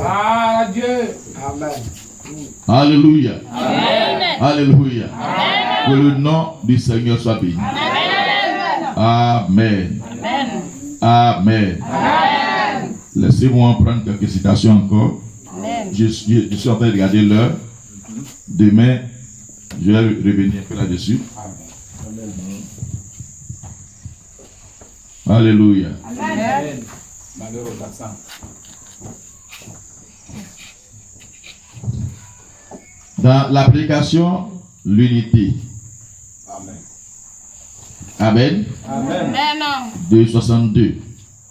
S5: Ah, Dieu. Amen.
S2: Alléluia.
S3: Amen.
S2: Alléluia. Que le nom du Seigneur soit béni. Amen. Amen. Laissez-moi prendre quelques citations encore. Je suis en train de regarder l'heure. Demain, je vais revenir un peu là-dessus. Alléluia.
S5: Amen. Malheur au accent.
S2: Dans la prédication, l'unité.
S5: Amen.
S2: Amen.
S5: Amen.
S2: 2,62.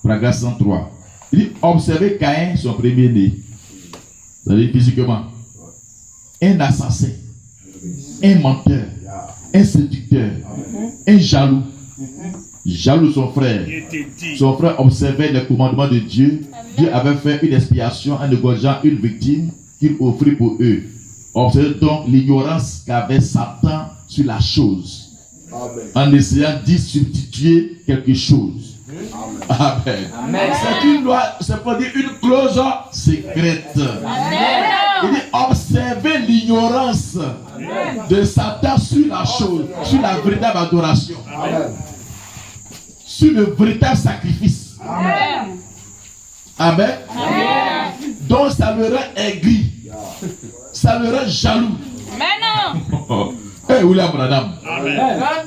S2: Paragraphe 103. Il dit, observez Caïn, son premier-né. C'est-à-dire physiquement. Un assassin. Un menteur. Un séducteur. Un jaloux. Jaloux son frère. Son frère observait les commandements de Dieu. Dieu avait fait une expiation en égorgeant une victime qu'il offrit pour eux. Observez donc l'ignorance qu'avait Satan sur la chose. En essayant d'y substituer quelque chose. Amen. C'est une loi, c'est pas dire une clause secrète. Il dit observez l'ignorance de Satan sur la chose, sur la véritable adoration, sur le véritable sacrifice. Amen. Donc ça le rend aigri, ça le rend jaloux. Hey, William Branham.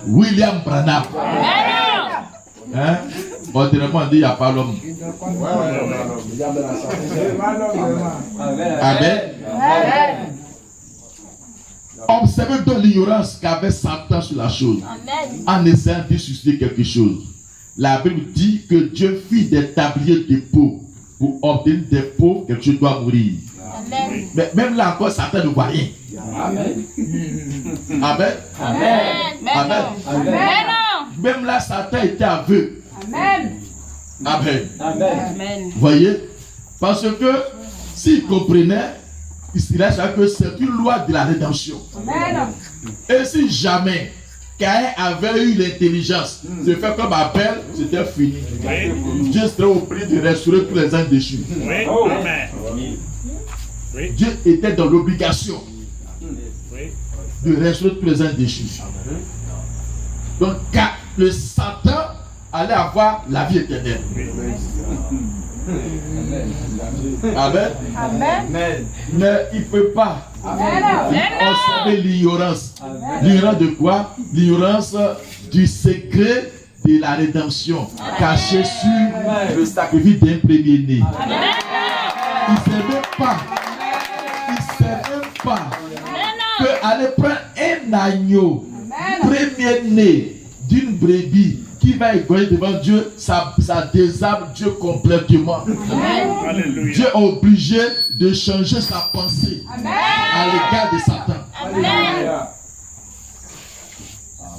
S2: William Branham. Hein? Autrement dit, il n'y a pas l'homme. Amen. Observez donc l'ignorance qu'avait Satan sur la chose. En essayant de susciter quelque chose. La Bible dit que Dieu fit des tabliers de peau. Pour obtenir des peaux, quelque chose doit mourir. Mais même là encore, Satan ne voit rien. Amen. Amen. Amen. Même là, Satan était aveugle. Amen. Voyez? Parce que s'il comprenait, il savait que c'est une loi de la rédemption. Et si jamais Caïn avait eu l'intelligence de faire comme Abel, c'était fini. Dieu serait obligé de restaurer tous les âmes déchus. Dieu était dans l'obligation de restaurer tous les âmes déchus. Donc, le Satan allait avoir la vie éternelle. Amen. Mais il ne peut pas observer l'ignorance. L'ignorance de quoi? L'ignorance du secret de la rédemption caché sur le sacrifice d'un premier-né. Il ne sait même pas que aller prendre un agneau premier-né d'une brebis qui va égorger devant Dieu, ça désarme Dieu complètement. Dieu est obligé de changer sa pensée à l'égard de Satan.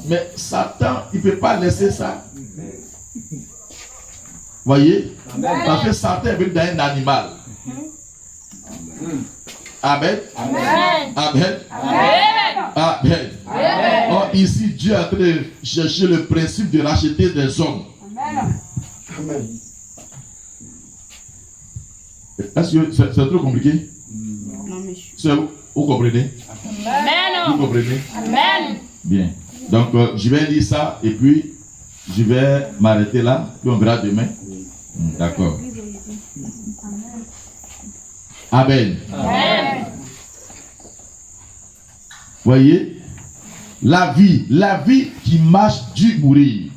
S2: Mais Satan, il ne peut pas laisser ça. Voyez? Parce que Satan est venu dans un animal. Amen. Amen. Amen. Or, ici, Dieu est en train de chercher le principe de racheter des hommes. Est-ce que c'est trop compliqué? Non, vous comprenez? Vous comprenez? Bien. Donc, je vais lire ça et puis je vais m'arrêter là. Puis on verra demain. D'accord. Amen. Voyez, la vie qui marche dut mourir.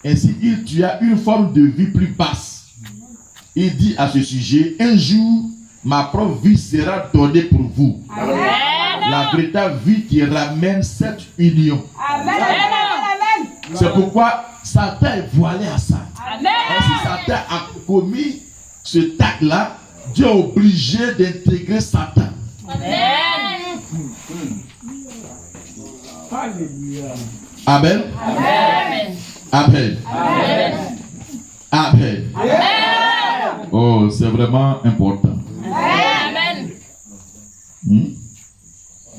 S2: Ainsi, il y a une forme de vie plus basse. Il dit à ce sujet, un jour, ma propre vie sera donnée pour vous.
S3: Amen.
S2: La véritable vie qui ramène cette union.
S3: Amen.
S2: C'est pourquoi Satan est voilé à ça.
S3: Amen.
S2: Et si Satan a commis ce tac-là, Dieu est obligé d'intégrer Satan.
S3: Amen.
S2: Amen.
S3: Amen.
S2: Amen.
S3: Amen.
S2: Amen. Oh, c'est vraiment important.
S3: Amen.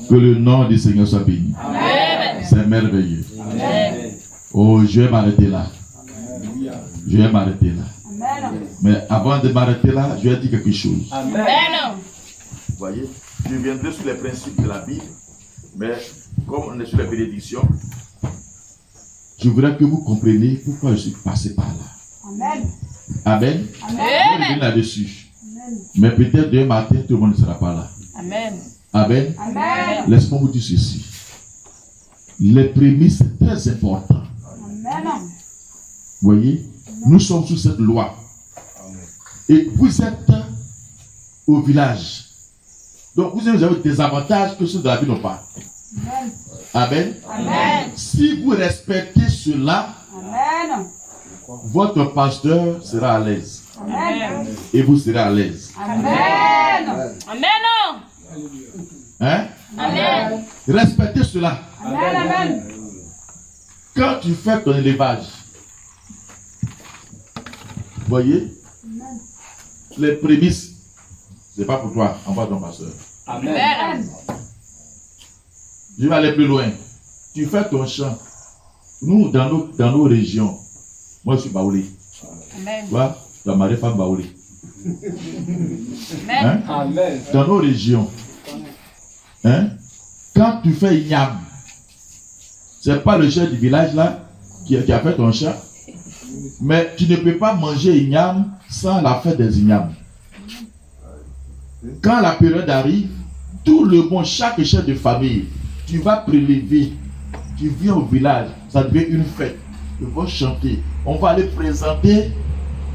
S2: Que le nom du Seigneur soit béni.
S3: Amen.
S2: C'est merveilleux.
S3: Amen.
S2: Oh, je vais m'arrêter là. Je vais m'arrêter là. Mais avant de m'arrêter là, je vais dire quelque chose.
S3: Amen.
S2: Vous voyez, je viendrai sur les principes de la Bible, mais comme on est sur les bénédictions, je voudrais que vous compreniez pourquoi je suis passé par là.
S3: Amen.
S2: Amen. Je vais
S3: Amen.
S2: revenir là-dessus. Mais peut-être demain matin, tout le monde ne sera pas là.
S3: Amen.
S2: Amen.
S3: Amen.
S2: Laisse-moi vous dire ceci. Les prémices, c'est très important.
S3: Amen.
S2: Vous voyez, nous sommes sous cette loi. Et vous êtes au village. Donc vous avez des avantages que ceux de la ville n'ont pas. Amen.
S3: Amen.
S2: Si vous respectez cela,
S3: Amen.
S2: votre pasteur sera à l'aise.
S3: Amen.
S2: Et vous serez à l'aise.
S3: Amen. Amen.
S2: Hein?
S3: Amen.
S2: Respectez cela.
S3: Amen. Amen.
S2: Quand tu fais ton élevage, vous voyez, les prémices, ce n'est pas pour toi, en bas de ton pasteur.
S3: Amen.
S2: Je vais aller plus loin. Tu fais ton champ. Nous, dans nos régions, moi je suis baoulé.
S3: Amen.
S2: Tu vois, la marée femme baoulé.
S3: Amen.
S2: Hein? Dans nos régions, hein? Quand tu fais igname, c'est pas le chef du village là qui a fait ton champ, mais tu ne peux pas manger igname sans la fête des ignames. Quand la période arrive, tout le monde, chaque chef de famille, tu vas prélever, tu viens au village, ça devient une fête. Ils vont chanter, on va aller présenter,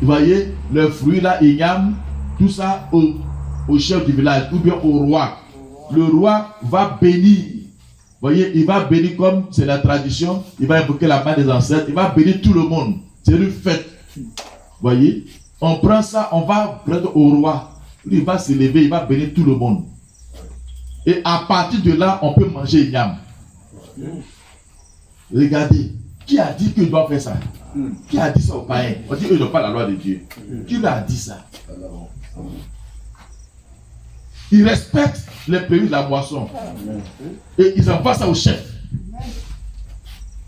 S2: vous voyez, le fruit là, igname, tout ça au chef du village ou bien au roi. Le roi va bénir. Vous voyez, il va bénir comme c'est la tradition, il va invoquer la main des ancêtres, il va bénir tout le monde. C'est une fête. Vous voyez, on prend ça, on va prendre au roi. Lui, il va se lever, il va bénir tout le monde. Et à partir de là, on peut manger igname. Regardez, qui a dit qu'il doit faire ça? Qui a dit ça aux païens? On dit qu'ils n'ont pas la loi de Dieu. Qui lui a dit ça? Ils respectent les prémices de la moisson. Et ils envoient ça au chef.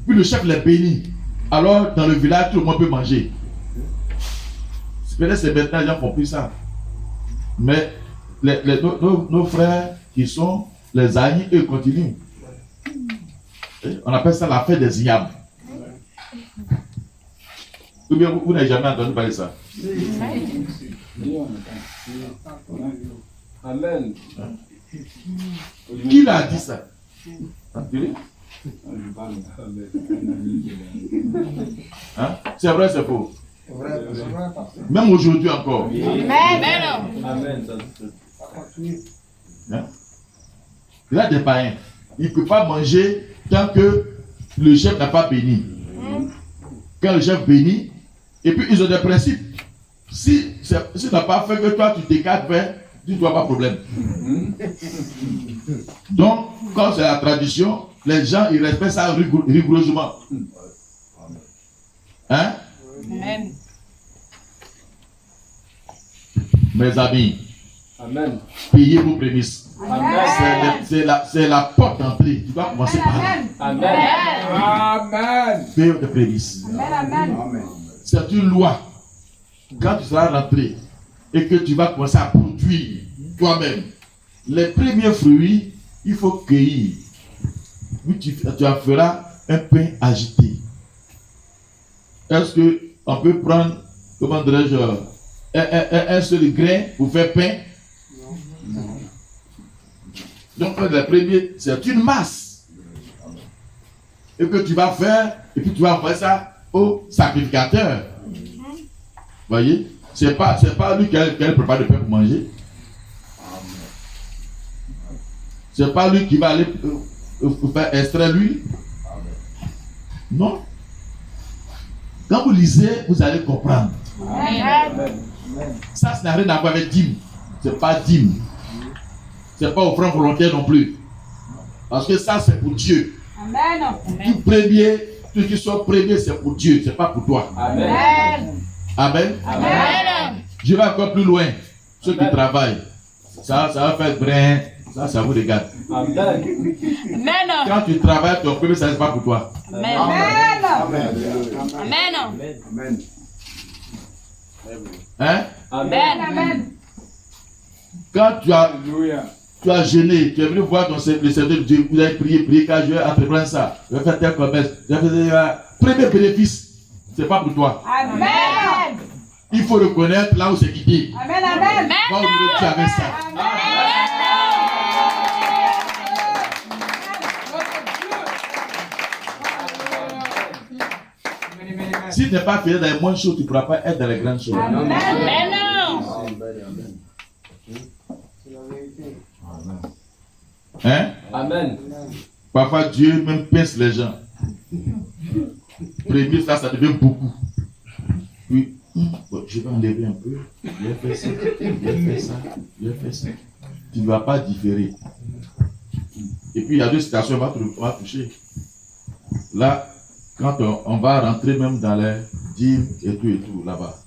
S2: Puis le chef les bénit. Alors, dans le village, tout le monde peut manger. Peut-être c'est maintenant, les gens compris ça. Mais nos frères qui sont les aïeux, eux continuent. On appelle ça la fête des ignames. Ou bien vous n'avez jamais entendu parler de ça?
S5: Amen.
S2: Qui l'a dit ça? Hein? C'est vrai, c'est faux. Même aujourd'hui encore.
S3: Amen.
S2: Hein? Il a des païens. Il ne peut pas manger tant que le chef n'a pas béni. Quand le chef bénit, et puis ils ont des principes. Si tu n'as pas fait que toi tu t'écartes, tu ne dois pas de problème. Donc, quand c'est la tradition, les gens ils respectent ça rigoureusement. Hein?
S3: Amen.
S2: Mes amis,
S5: Amen.
S2: payez vos prémices.
S5: Amen.
S2: C'est la porte d'entrée. Tu dois commencer par là.
S5: Amen. Amen.
S2: Paye vos prémices. C'est une loi. Quand tu seras rentré et que tu vas commencer à produire toi-même les premiers fruits, il faut cueillir. Puis tu en feras un pain agité. Est-ce qu'on peut prendre, comment dirais-je, un seul grain pour faire pain? Donc, le premier, c'est une masse. Et que tu vas faire, et puis tu vas envoyer ça au sacrificateur. Voyez, c'est pas lui qui a préparé le pain pour manger. C'est pas lui qui va aller faire extraire l'huile. Non. Quand vous lisez, vous allez comprendre. Ça n'a rien à voir avec dîme. C'est pas dîme. C'est pas offrande volontaire non plus. Parce que ça, c'est pour Dieu.
S3: Amen.
S2: Tout premier, tout qui soit premier, c'est pour Dieu, c'est pas pour toi.
S3: Amen.
S2: Amen.
S3: Amen.
S2: Je vais encore plus loin. Ceux qui travaillent, ça va faire brin, ça vous regarde.
S3: Amen.
S2: Quand tu travailles, ton premier, ça n'est pas pour toi.
S3: Amen.
S5: Amen.
S3: Amen.
S2: Hein?
S3: Amen.
S2: Quand tu as
S5: Alléluia.
S2: jeûné, tu es venu voir le serviteur de Dieu, vous avez prié, car je vais entreprendre ça, je vais faire tel commerce, je vais faire premier bénéfice, c'est pas pour toi.
S3: Amen.
S2: Il faut reconnaître là où c'est quitté.
S3: Amen. Amen.
S2: Va où tu avais ça. Si tu n'es pas fidèle dans les moindres choses, tu ne pourras pas être dans les grandes choses.
S3: Amen.
S2: Hein?
S5: Amen.
S2: Parfois, Dieu même pince les gens. Premier, ça devient beaucoup. Puis, bon, je vais enlever un peu. Je vais faire ça, je vais faire ça, je vais faire ça. Tu ne vas pas différer. Et puis, il y a deux situations, on va toucher. Là, quand on va rentrer même dans les dîmes et tout, là-bas.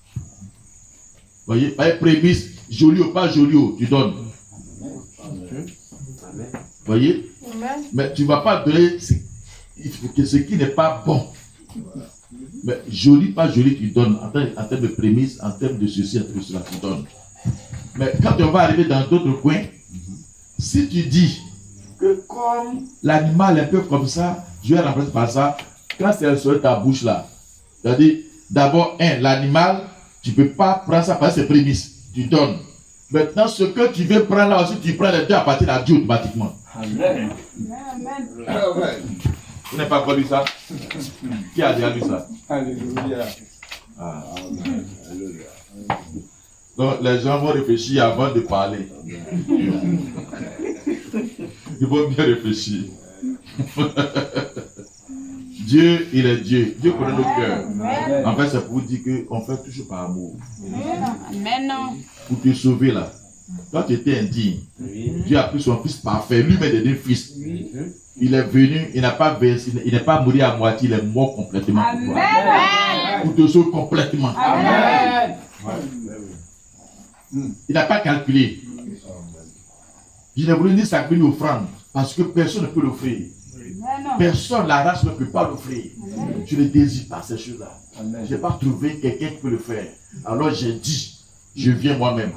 S2: Voyez, prémisse, joli ou pas joli, tu donnes. Voyez? Mais tu ne vas pas donner ce qui n'est pas bon. Mais joli, pas joli, tu donnes. En termes de prémisse, en termes de ceci, en termes de cela, tu donnes. Mais quand on va arriver dans d'autres coins, si tu dis que comme l'animal est un peu comme ça, je vais remplacer par ça, quand c'est sur ta bouche là, c'est-à-dire, d'abord, l'animal, tu ne peux pas prendre ça parce que c'est prémisse, tu donnes. Maintenant, ce que tu veux prendre là aussi, tu prends les deux à partir de Dieu automatiquement.
S5: Amen.
S2: Vous n'avez pas encore lu ça? Qui a déjà lu ça?
S5: Alléluia.
S2: Ah. Donc, les gens vont réfléchir avant de parler. Ils vont bien réfléchir. Dieu, il est Dieu. Dieu connaît nos cœurs. En fait, c'est pour vous dire qu'on fait toujours par amour.
S3: Amen.
S2: Pour te sauver là. Toi, tu étais indigne. Dieu a pris son fils parfait. Lui-même est devenu fils. Il est venu, il n'est pas mort à moitié, il est mort complètement pour toi. Pour te sauver complètement.
S5: Amen.
S2: Il n'a pas calculé. Je n'ai voulu ni sacrifier une offrande parce que personne ne peut l'offrir. Personne, la race ne peut pas l'offrir. Je ne désire pas ces choses-là. Je n'ai pas trouvé quelqu'un qui peut le faire. Alors j'ai dit, je viens moi-même.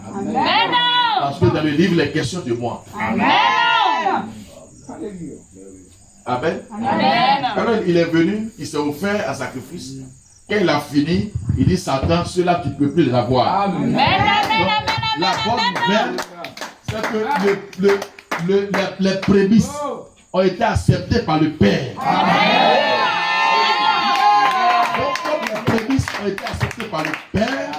S2: Parce que dans le livre, il est question de moi.
S3: Amen.
S2: Amen.
S3: Amen.
S2: Alors il est venu, il s'est offert un sacrifice. Quand il a fini, il dit Satan, ceux-là tu ne peux plus les avoir.
S5: Amen.
S2: Donc, la bonne nouvelle, c'est que les prémices ont été acceptées par le Père. Donc comme les prémices ont été acceptées par le Père,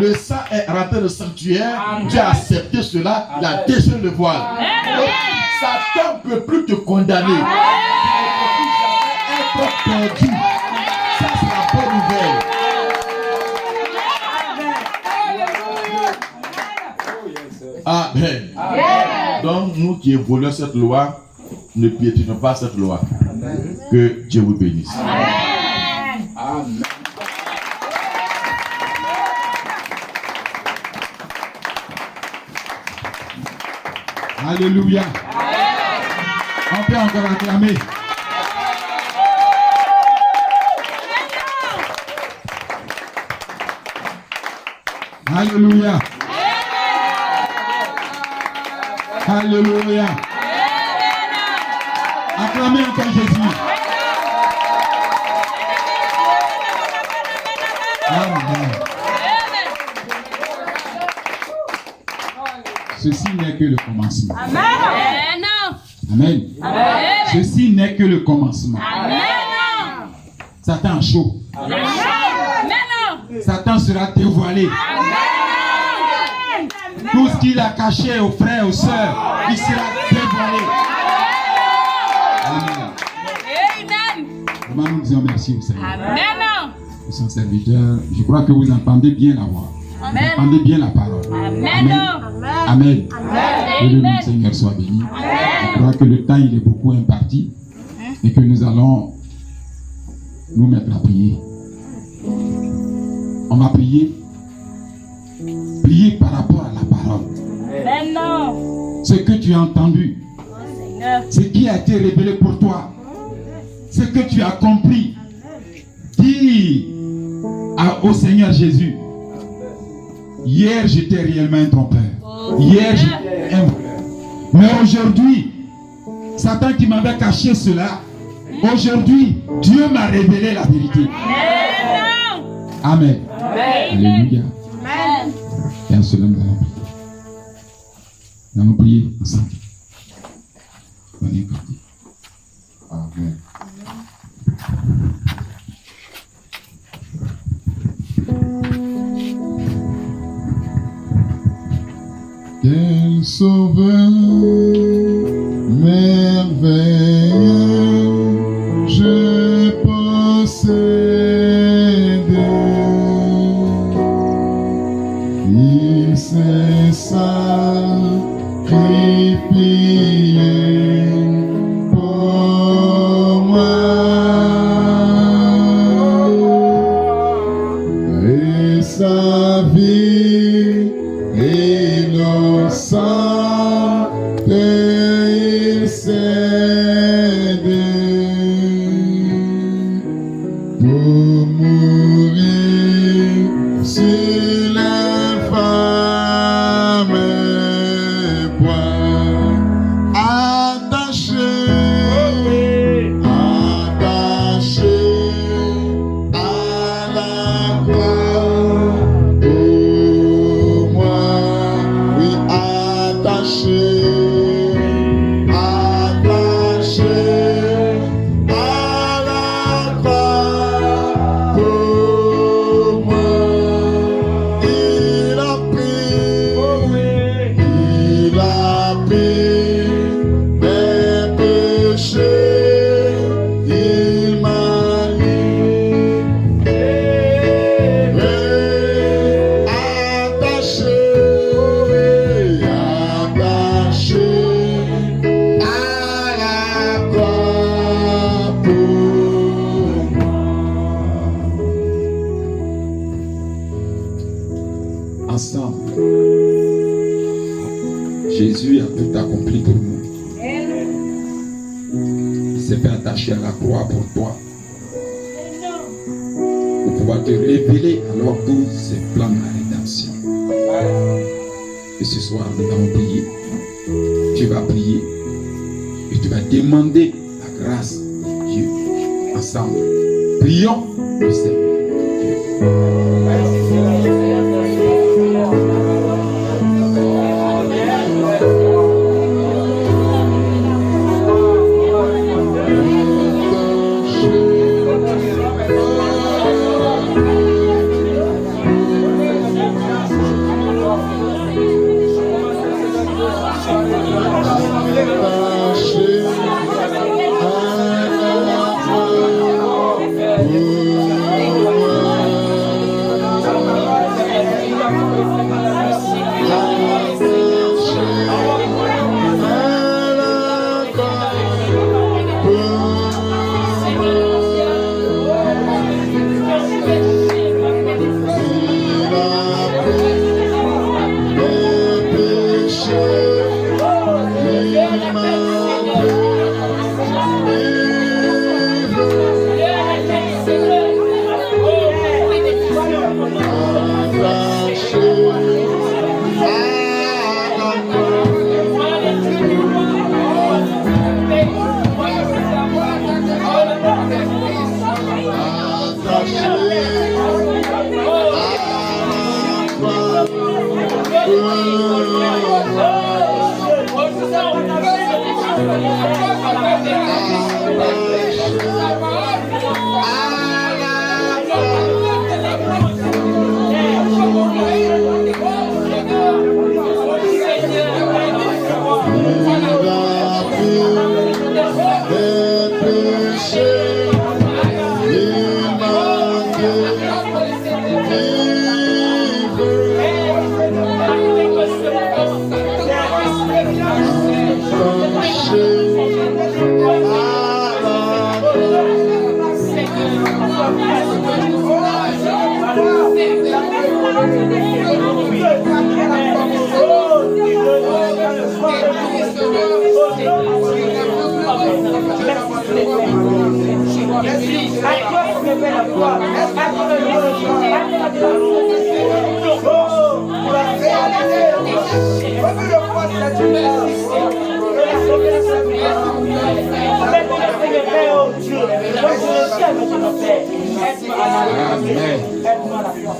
S2: le sang est rentré dans le sanctuaire, Dieu a accepté cela, il a déchiré le voile. Donc, Satan ne peut plus te condamner. Tu ne peux plus jamais être perdu. Ça, c'est la bonne nouvelle. Amen. Donc, nous qui évoluons cette loi, ne piétinons pas cette loi. Que Dieu vous bénisse.
S5: Amen.
S1: Alléluia. On peut encore acclamer. Alléluia. Alléluia. Acclamez encore Jésus. Amen. Ceci n'est que le commencement.
S3: Amen.
S1: Amen.
S3: Amen.
S1: Ceci n'est que le commencement.
S3: Amen.
S1: Satan chaud.
S3: Amen.
S1: Satan sera dévoilé.
S3: Amen.
S1: Tout ce qu'il a caché aux frères, aux sœurs, il sera dévoilé. Comment nous disons merci au Seigneur.
S3: Amen.
S1: Son serviteur, je crois que vous entendez bien la voix. Vous entendez bien la parole.
S3: Amen.
S1: Amen. Que le nom du Seigneur soit béni. Je crois que le temps il est beaucoup imparti et que nous allons nous mettre à prier. On va prier. Prier par rapport à la parole.
S3: Amen.
S1: Ce que tu as entendu, ce qui a été révélé pour toi, ce que tu as compris, dis au Seigneur Jésus, hier j'étais réellement un trompeur, hier j'étais un voleur, mais aujourd'hui, Satan qui m'avait caché cela, aujourd'hui Dieu m'a révélé la vérité. Amen. Alléluia. Et ensuite nous allons prier. Nous allons prier ensemble.
S2: Amen. Quel sauveur merveilleux je possède. Il s'est sacrifié pour moi. Et sa vie innocente il cède pour mourir sur l'infâme point attaché à la croix pour moi, oui, attaché à la croix pour moi, il a pris mes péchés, il m'a livré, attaché à la croix pour moi.
S1: Ensemble, Jésus a tout accompli pour nous. Il s'est fait attacher à la croix pour toi, pour pouvoir te révéler alors tous ces plans de la rédemption. Et ce soir, nous allons prier. Tu vas prier et tu vas demander la grâce de Dieu. Ensemble, prions le Seigneur.
S2: Attaché à la croix pour moi.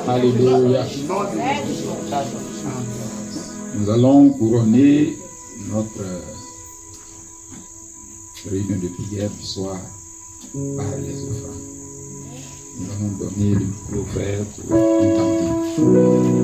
S1: Alléluia. Nous allons couronner notre réunion de prière du soir par les offrandes. Nous allons donner le micro au frère pour un temps.